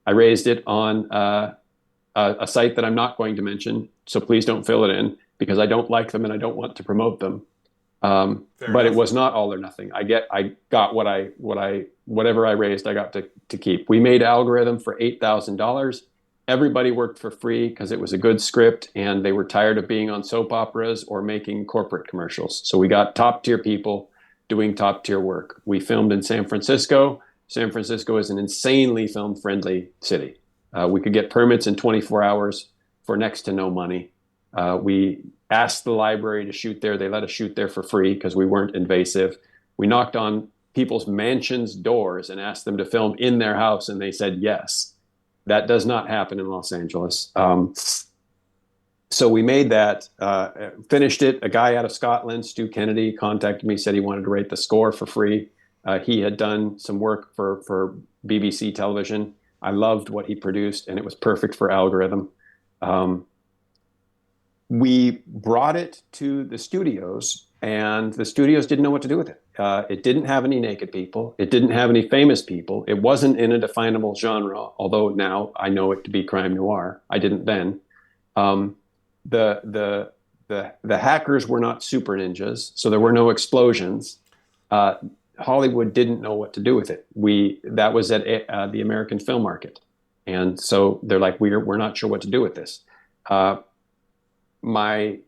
I raised it on a site that I'm not going to mention. So please don't fill it in because I don't like them and I don't want to promote them. But it was not all or nothing. I got whatever I raised, I got to keep. We made Algorithm for $8,000. Everybody worked for free because it was a good script and they were tired of being on soap operas or making corporate commercials. So we got top tier people doing top tier work. We filmed in San Francisco. San Francisco is an insanely film friendly city. We could get permits in 24 hours for next to no money. We asked the library to shoot there. They let us shoot there for free because we weren't invasive. We knocked on people's mansions' doors and asked them to film in their house, and they said yes. That does not happen in Los Angeles. So we made that, finished it. A guy out of Scotland, Stu Kennedy, contacted me, said he wanted to write the score for free. He had done some work for BBC television. I loved what he produced, and it was perfect for Algorithm. We brought it to the studios, and the studios didn't know what to do with it. It didn't have any naked people. It didn't have any famous people. It wasn't in a definable genre, although now I know it to be crime noir. I didn't then. The hackers were not super ninjas, so there were no explosions. Hollywood didn't know what to do with it. That was at the American film market, and so they're like, we're not sure what to do with this. My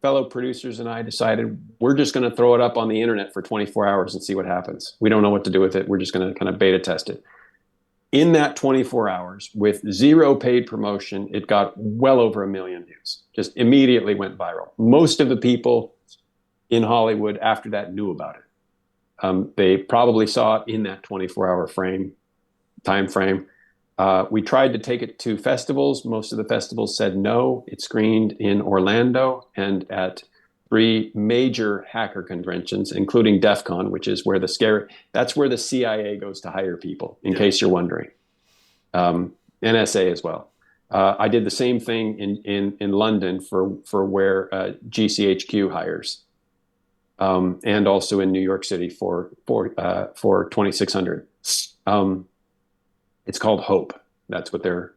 fellow producers and I decided we're just going to throw it up on the internet for 24 hours and see what happens. We don't know what to do with it. We're just going to kind of beta test it. In that 24 hours, with zero paid promotion, it got well over 1 million views. Time immediately went viral. Most of the people in Hollywood after that knew about it. They probably saw it in that 24-hour time frame. We tried to take it to festivals. Most of the festivals said no. It screened in Orlando and at 3 major hacker conventions, including DEF CON, which is where that's where the CIA goes to hire people, in case you're wondering. NSA as well. I did the same thing in London for where GCHQ hires, and also in New York City for 2600. It's called Hope. That's what their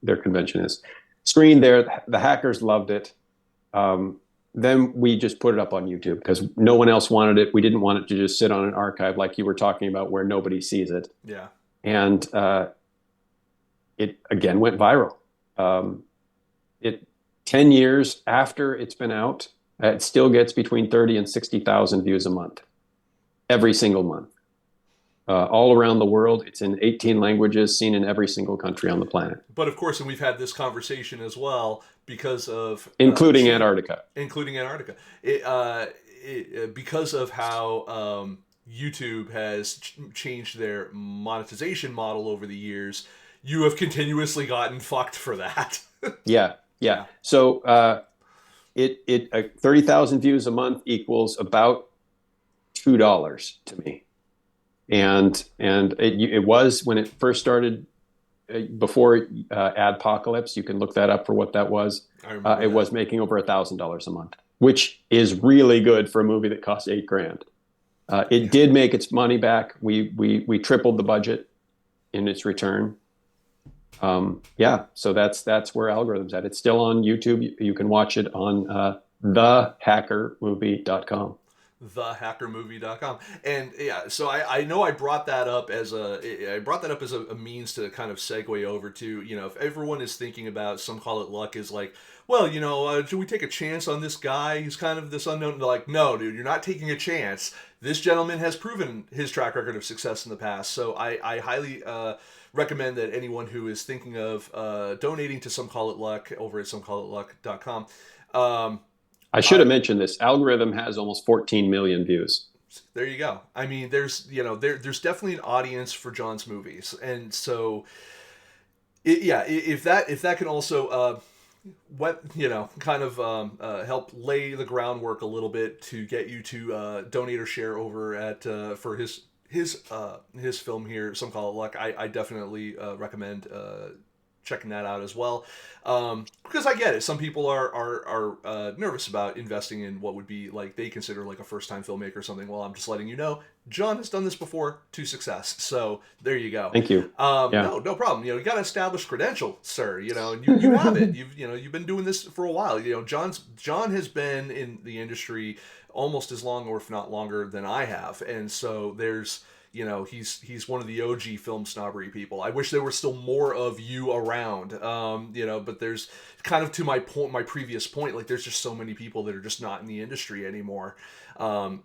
convention is. Screened there, the hackers loved it. Then we just put it up on YouTube because no one else wanted it. We didn't want it to just sit on an archive like you were talking about where nobody sees it. Yeah. And it again went viral. 10 years after it's been out, it still gets between 30 and 60,000 views a month, every single month. All around the world. It's in 18 languages, seen in every single country on the planet. But of course, and we've had this conversation as well because of... Including Antarctica. Including Antarctica. Because of how YouTube has changed their monetization model over the years, you have continuously gotten fucked for that. Yeah. So 30,000 views a month equals about $2 to me. And it was when it first started, before Adpocalypse. You can look that up for what that was. It was making over $1,000 a month, which is really good for a movie that cost $8,000. It did make its money back. We tripled the budget in its return. So that's where Algorithm's at. It's still on YouTube. You can watch it on thehackermovie.com. thehackermovie.com. And yeah, so I know I brought that up as a means to kind of segue over to, if everyone is thinking about Some Call It Luck is like, well, should we take a chance on this guy? He's kind of this unknown. They're like, no, dude, you're not taking a chance. This gentleman has proven his track record of success in the past. So I highly recommend that anyone who is thinking of donating to Some Call It Luck over at somecallitluck.com. I should have mentioned this. Algorithm has almost 14 million views. There you go. I mean, there's definitely an audience for John's movies, and so if that can also help lay the groundwork a little bit to get you to donate or share over at for his film here, Some Call It Luck. I definitely recommend checking that out as well, because I get it. Some people are nervous about investing in what would be like they consider like a first time filmmaker or something. Well, I'm just letting you know, John has done this before to success. So there you go. Thank you. No problem. You got to establish credential, sir. And you have it. You've been doing this for a while. John has been in the industry almost as long, or if not longer, than I have, and so there's. He's one of the OG film snobbery people. I wish there were still more of you around, but there's kind of to my previous point, like there's just so many people that are just not in the industry anymore. I've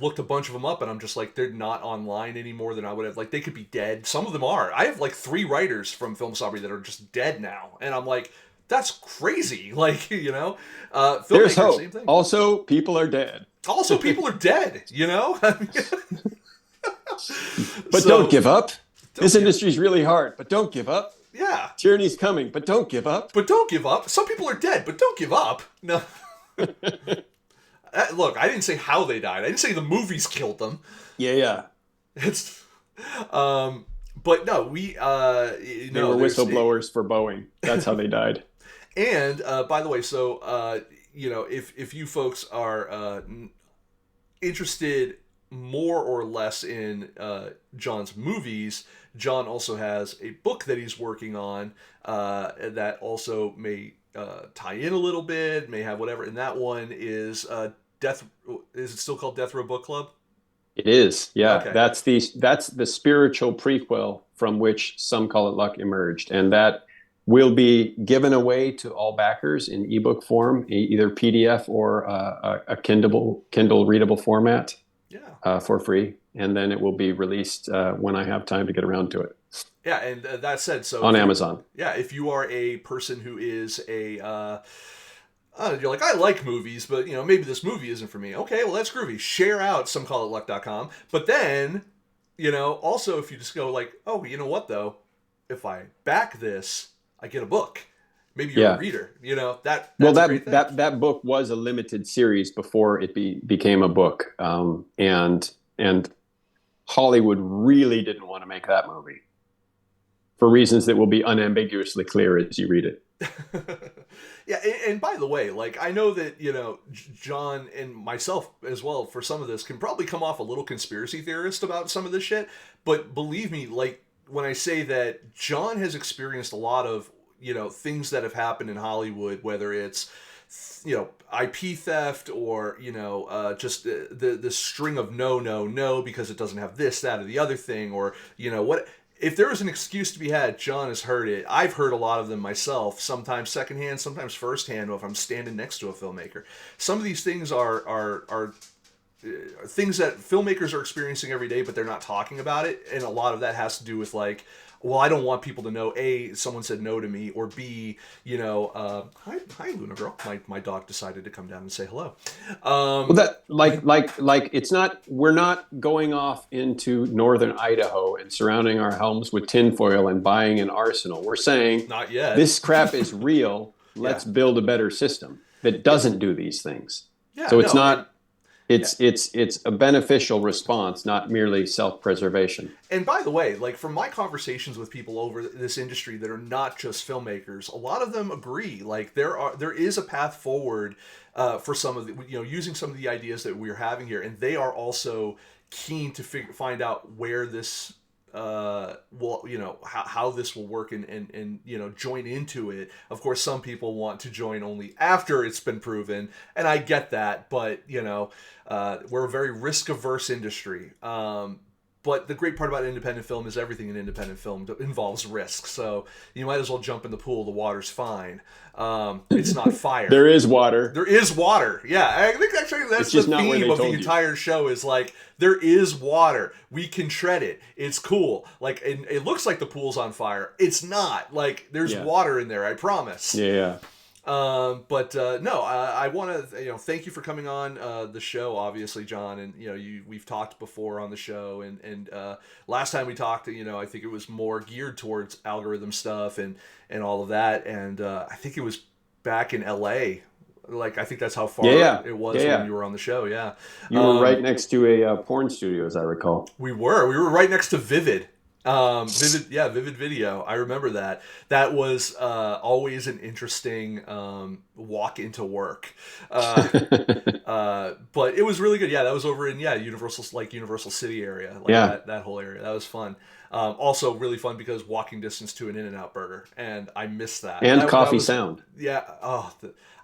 looked a bunch of them up and I'm just like, they're not online anymore than I would have. Like they could be dead. Some of them are. I have like 3 writers from Film Snobbery that are just dead now. And I'm like, that's crazy. Like, there's hope. Same thing. Also, people are dead. Also, people are dead, But don't give up. This industry's really hard, but don't give up. Yeah. Tyranny's coming, but don't give up. But don't give up. Some people are dead, but don't give up. No. Look, I didn't say how they died. I didn't say the movies killed them. Yeah. It's, but no, they were whistleblowers for Boeing. That's how they died. And by the way, so if you folks are interested more or less in John's movies, John also has a book that he's working on that also may tie in a little bit, may have whatever. And that one is Death. Is it still called Death Row Book Club? It is, yeah. Okay. That's the spiritual prequel from which Some Call It Luck emerged, and that will be given away to all backers in ebook form, either PDF or a Kindle readable format. Yeah. For free, and then it will be released when I have time to get around to it. Yeah, and that said, so on Amazon. Yeah, if you are a person who is you're like, I like movies, but maybe this movie isn't for me. Okay, well that's groovy. Share out somecallitluck.com. But then, also if you just go like, oh, you know what though, if I back this, I get a book. Maybe you're a reader, that book was a limited series before it became a book, and Hollywood really didn't want to make that movie for reasons that will be unambiguously clear as you read it. Yeah, and by the way, like I know that John and myself as well for some of this can probably come off a little conspiracy theorist about some of this shit, but believe me, like when I say that John has experienced a lot of things that have happened in Hollywood, whether it's, IP theft or, just the string of no, because it doesn't have this, that, or the other thing, or, what, if there is an excuse to be had, John has heard it. I've heard a lot of them myself, sometimes secondhand, sometimes firsthand, if I'm standing next to a filmmaker. Some of these things are things that filmmakers are experiencing every day, but they're not talking about it. And a lot of that has to do with like, well, I don't want people to know, A, someone said no to me, or B, hi, Luna girl. My dog decided to come down and say hello. Well, that like it's not. We're not going off into northern Idaho and surrounding our homes with tinfoil and buying an arsenal. We're saying, not yet. This crap is real. Let's build a better system that doesn't do these things. Yeah, so it's not. It's a beneficial response, not merely self-preservation. And by the way, like from my conversations with people over this industry that are not just filmmakers, a lot of them agree. Like there is a path forward for some of the using some of the ideas that we're having here, and they are also keen to find out where this will, how this will work and join into it. Of course, some people want to join only after it's been proven, and I get that, but we're a very risk averse industry. But the great part about independent film is everything in independent film involves risk. So you might as well jump in the pool. The water's fine. It's not fire. There is water. There is water. Yeah, I think actually that's the theme of the entire show is like, there is water. We can tread it. It's cool. Like, it looks like the pool's on fire. It's not. Like, there's water in there, I promise. Yeah. No, I want to thank you for coming on the show, obviously, John, and we've talked before on the show, and last time we talked, I think it was more geared towards algorithm stuff and all of that, and I think it was back in LA. Like, I think that's how far it was when you were on the show. Yeah, you were right next to a porn studio, as I recall. We were right next to Vivid. Vivid Video. I remember that. That was always an interesting walk into work. But it was really good. Yeah, that was over in Universal City area, that whole area. That was fun. Also really fun because walking distance to an In-N-Out burger, and I miss that. And Coffee Sound. Yeah.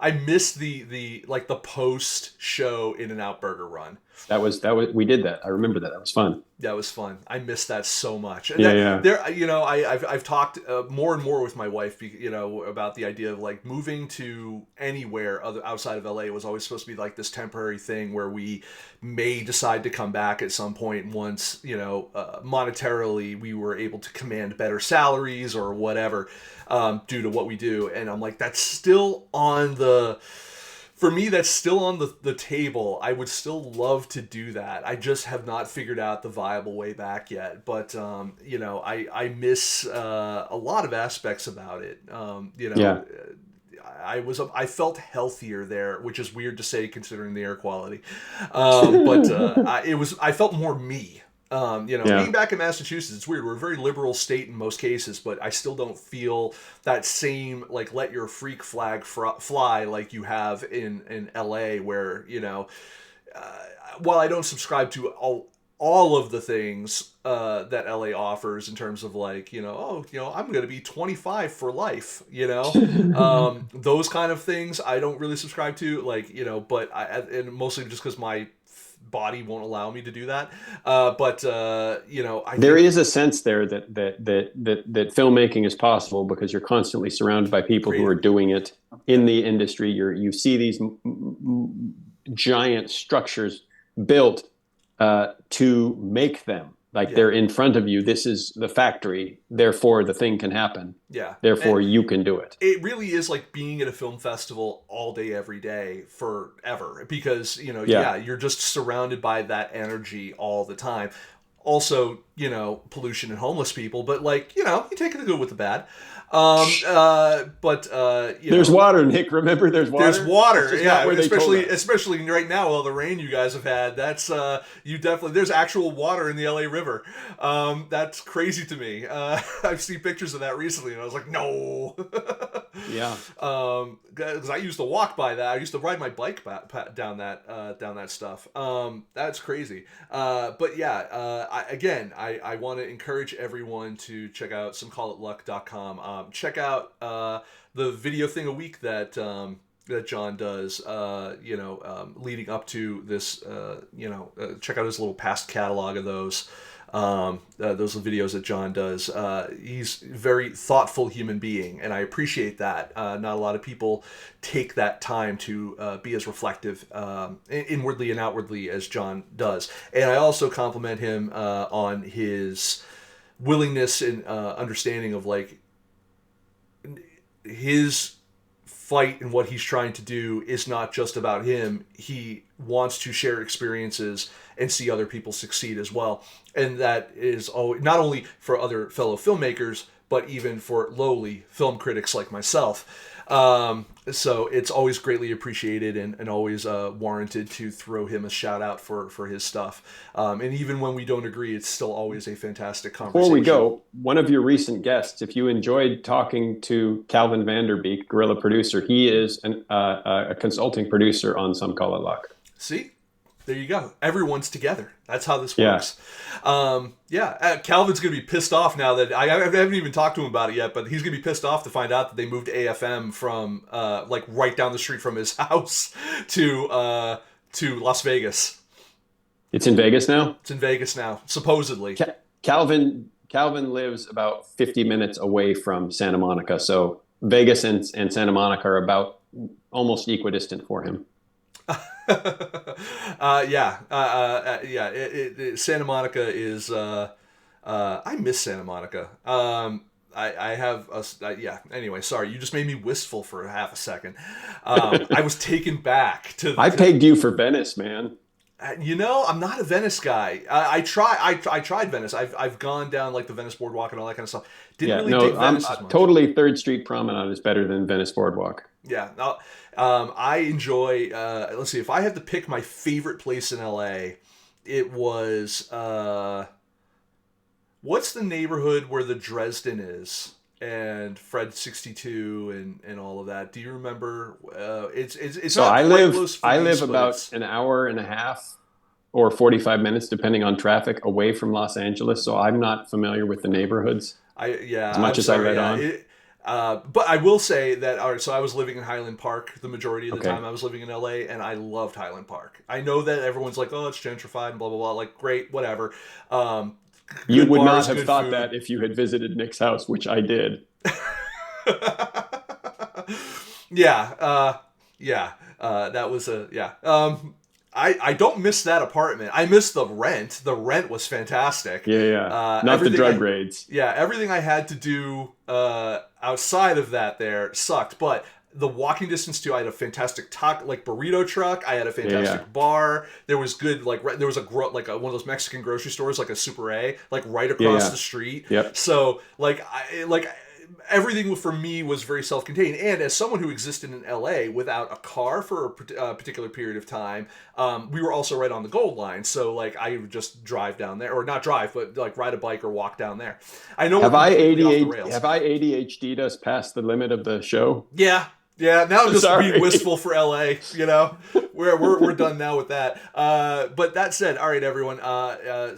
I missed the post show In-N-Out burger run. That was we did that. I remember that. That was fun. That was fun. I missed that so much. And I've talked more and more with my wife, about the idea of like moving to anywhere outside of LA was always supposed to be like this temporary thing where we may decide to come back at some point once, monetarily we were able to command better salaries or whatever, due to what we do. And I'm like, that's still on the... For me, that's still on the table. I would still love to do that. I just have not figured out the viable way back yet. But, I miss a lot of aspects about it. I felt healthier there, which is weird to say considering the air quality. I felt more me. Being back in Massachusetts, it's weird. We're a very liberal state in most cases, but I still don't feel that same, like, let your freak flag fly like you have in LA, where, while I don't subscribe to all of the things that LA offers in terms of like, I'm going to be 25 for life, those kind of things I don't really subscribe to, like, but and mostly just because my body won't allow me to do that. There is a sense there that filmmaking is possible because you're constantly surrounded by people who are doing it in the industry. You see these giant structures built to make them. Like, they're in front of you. This is the factory. Therefore, the thing can happen. Yeah. Therefore, you can do it. It really is like being at a film festival all day, every day, forever. Because, you're just surrounded by that energy all the time. Also, pollution and homeless people. But, like, you take the good with the bad. There's water, Nick. Remember, there's water. There's water, yeah. Especially right now, all the rain you guys have had. That's there's actual water in the LA River. That's crazy to me. I've seen pictures of that recently, and I was like, no. Yeah. Because I used to walk by that. I used to ride my bike down that stuff. That's crazy. I want to encourage everyone to check out somecallitluck.com. Check out the video thing a week that John does, leading up to this, check out his little past catalog of those videos that John does. He's a very thoughtful human being, and I appreciate that. Not a lot of people take that time to be as reflective inwardly and outwardly as John does. And I also compliment him on his willingness and understanding of, like, his fight and what he's trying to do is not just about him. He wants to share experiences and see other people succeed as well. And that is not only for other fellow filmmakers, but even for lowly film critics like myself. So it's always greatly appreciated and always warranted to throw him a shout out for his stuff. And even when we don't agree, it's still always a fantastic conversation. Before we go, one of your recent guests, if you enjoyed talking to Calvin Vanderbeek, Guerrilla Producer, he is a consulting producer on Some Call It Luck. See? There you go. Everyone's together. That's how this Yeah. works. Calvin's going to be pissed off now that I haven't even talked to him about it yet, but he's going to be pissed off to find out that they moved AFM from like right down the street from his house to Las Vegas. It's in Vegas now. It's in Vegas now, supposedly. Calvin lives about 50 minutes away from Santa Monica, so Vegas and Santa Monica are about almost equidistant for him. Santa Monica is. I miss Santa Monica. I have Anyway, sorry, you just made me wistful for half a second. I was taken back to. I pegged you for Venice, man. I'm not a Venice guy. I tried Venice. I've gone down like the Venice Boardwalk and all that kind of stuff. Didn't really dig Venice as much. Totally 3rd Street Promenade is better than Venice Boardwalk. Yeah. I enjoy. Let's see. If I had to pick my favorite place in LA, it was. What's the neighborhood where the Dresden is? And Fred 62 and all of that. Do you remember? It's so not I quite live close I for live me, about an hour and a half or 45 minutes, depending on traffic, away from Los Angeles. So I'm not familiar with the neighborhoods. As much as I read on. But I will say that. All right, so I was living in Highland Park the majority of the Okay. time I was living in LA, and I loved Highland Park. I know that everyone's like, "Oh, it's gentrified," and blah blah blah. Like, great, whatever. You would bars, not have good thought food. that if you had visited Nick's house, which I did. That was I don't miss that apartment. I miss the rent. The rent was fantastic. Yeah. Not the drug raids. Yeah, everything I had to do outside of that there sucked. But the walking distance too, I had a fantastic burrito truck. I had a fantastic bar. There was good there was one of those Mexican grocery stores, like a Super A, like right across the street. Yep. So everything for me was very self-contained. And as someone who existed in LA without a car for a particular period of time, we were also right on the Gold Line. So I would just drive down there, or not drive, but ride a bike or walk down there. I know. Have I ADHD'd us past the limit of the show? Yeah, now I'm just Sorry. being wistful for LA, We're done now with that. But that said, all right, everyone,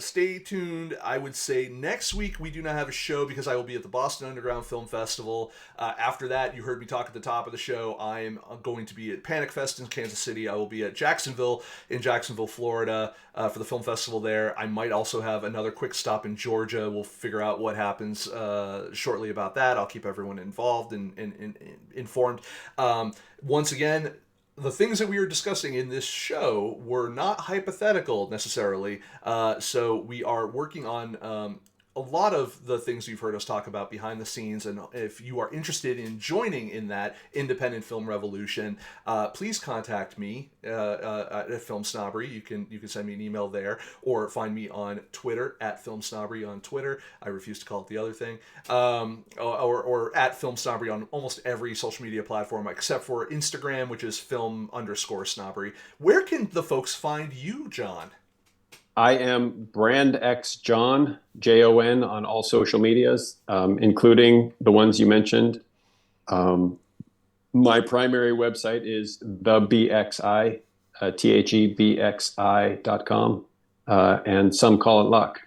stay tuned. I would say next week we do not have a show because I will be at the Boston Underground Film Festival. After that, you heard me talk at the top of the show. I am going to be at Panic Fest in Kansas City. I will be at Jacksonville, Florida, for the film festival there. I might also have another quick stop in Georgia. We'll figure out what happens shortly about that. I'll keep everyone involved and informed. Once again, the things that we were discussing in this show were not hypothetical necessarily. So we are working on a lot of the things you've heard us talk about behind the scenes, and if you are interested in joining in that independent film revolution, please contact me at FilmSnobbery. You can send me an email there, or find me on Twitter at FilmSnobbery on Twitter. I refuse to call it the other thing. Or at FilmSnobbery on almost every social media platform except for Instagram, which is film_snobbery. Where can the folks find you, John? I am Brand X John, Jon, on all social medias, including the ones you mentioned. My primary website is thebxi, thebxi.com, and some call it luck.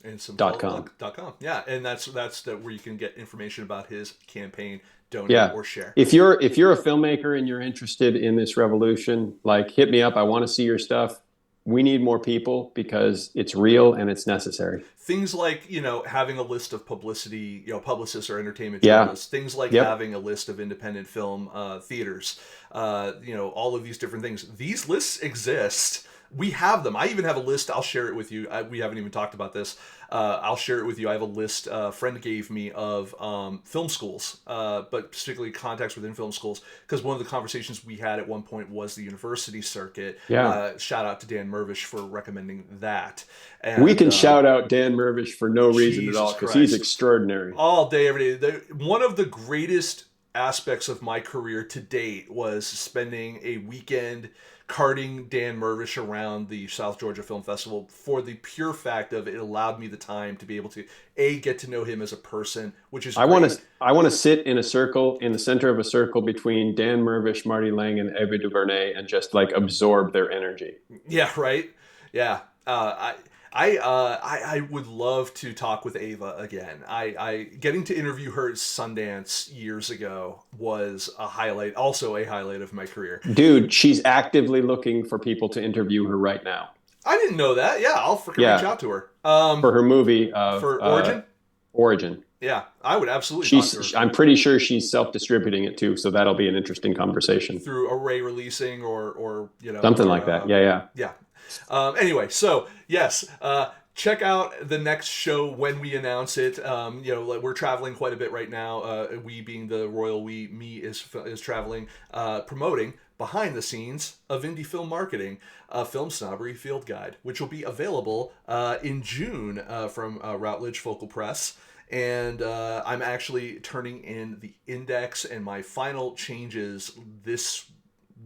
And some .com. .com. Yeah, and that's where you can get information about his campaign, donate or share. If you're a filmmaker and you're interested in this revolution, hit me up. I want to see your stuff. We need more people because it's real and it's necessary. Things like, having a list of publicity, publicists or entertainment journalists. Things like having a list of independent film theaters. All of these different things. These lists exist. We have them. I even have a list. I'll share it with you. We haven't even talked about this. I'll share it with you. I have a list a friend gave me of film schools, but particularly contacts within film schools, because one of the conversations we had at one point was the university circuit. Shout out to Dan Mervish for recommending that. And, we can shout out Dan Mervish for no reason at all, because he's extraordinary. All day, every day. One of the greatest aspects of my career to date was spending a weekend carting Dan Mervish around the South Georgia Film Festival for the pure fact of it allowed me the time to be able to get to know him as a person, which is great. I want to sit in a circle in the center of a circle between Dan Mervish, Marty Lang, and Ava DuVernay, and just like absorb their energy. Yeah, right. Yeah. I would love to talk with Ava again. I getting to interview her at Sundance years ago was a highlight, also a highlight of my career. Dude, she's actively looking for people to interview her right now. I didn't know that. Yeah, I'll freaking reach Yeah, out to her. for her movie of For Origin. Origin. Yeah, I would absolutely talk to her I'm pretty sure she's self-distributing it too, so that'll be an interesting conversation. through Array Releasing or Something like that. Yeah. yeah. Anyway, so yes, check out the next show when we announce it. We're traveling quite a bit right now. We being the royal we, me is traveling, promoting behind the scenes of indie film marketing, Film Snobbery Field Guide, which will be available in June from Routledge Focal Press. And I'm actually turning in the index and my final changes this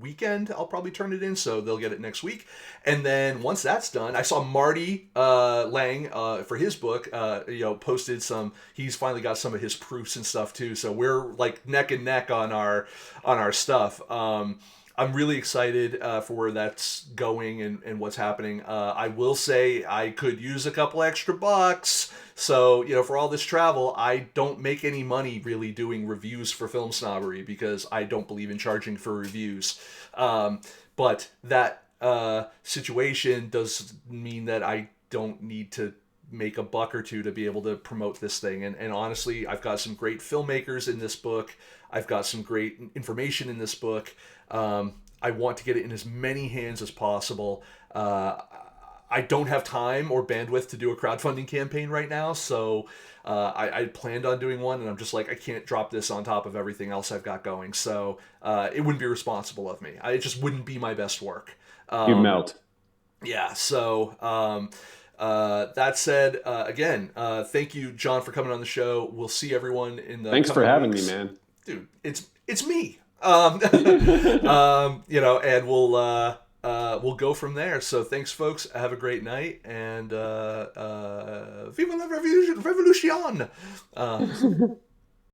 weekend. I'll probably turn it in, so they'll get it next week. And then once that's done, I saw Marty Lang for his book posted some. He's finally got some of his proofs and stuff too, so we're like neck and neck on our stuff. I'm really excited for where that's going and what's happening. I will say I could use a couple extra bucks. So, for all this travel, I don't make any money really doing reviews for Film Snobbery because I don't believe in charging for reviews. But that situation does mean that I don't need to make a buck or two to be able to promote this thing. And honestly, I've got some great filmmakers in this book. I've got some great information in this book. I want to get it in as many hands as possible. I don't have time or bandwidth to do a crowdfunding campaign right now, so I planned on doing one, and I'm just like, I can't drop this on top of everything else I've got going, so it wouldn't be responsible of me. It just wouldn't be my best work. You'd melt. Yeah, so that said, again, thank you, John, for coming on the show. We'll see everyone in the Thanks for coming having weeks. me, man. Dude, it's me. And we'll go from there. So thanks, folks. Have a great night, and vive la revolution!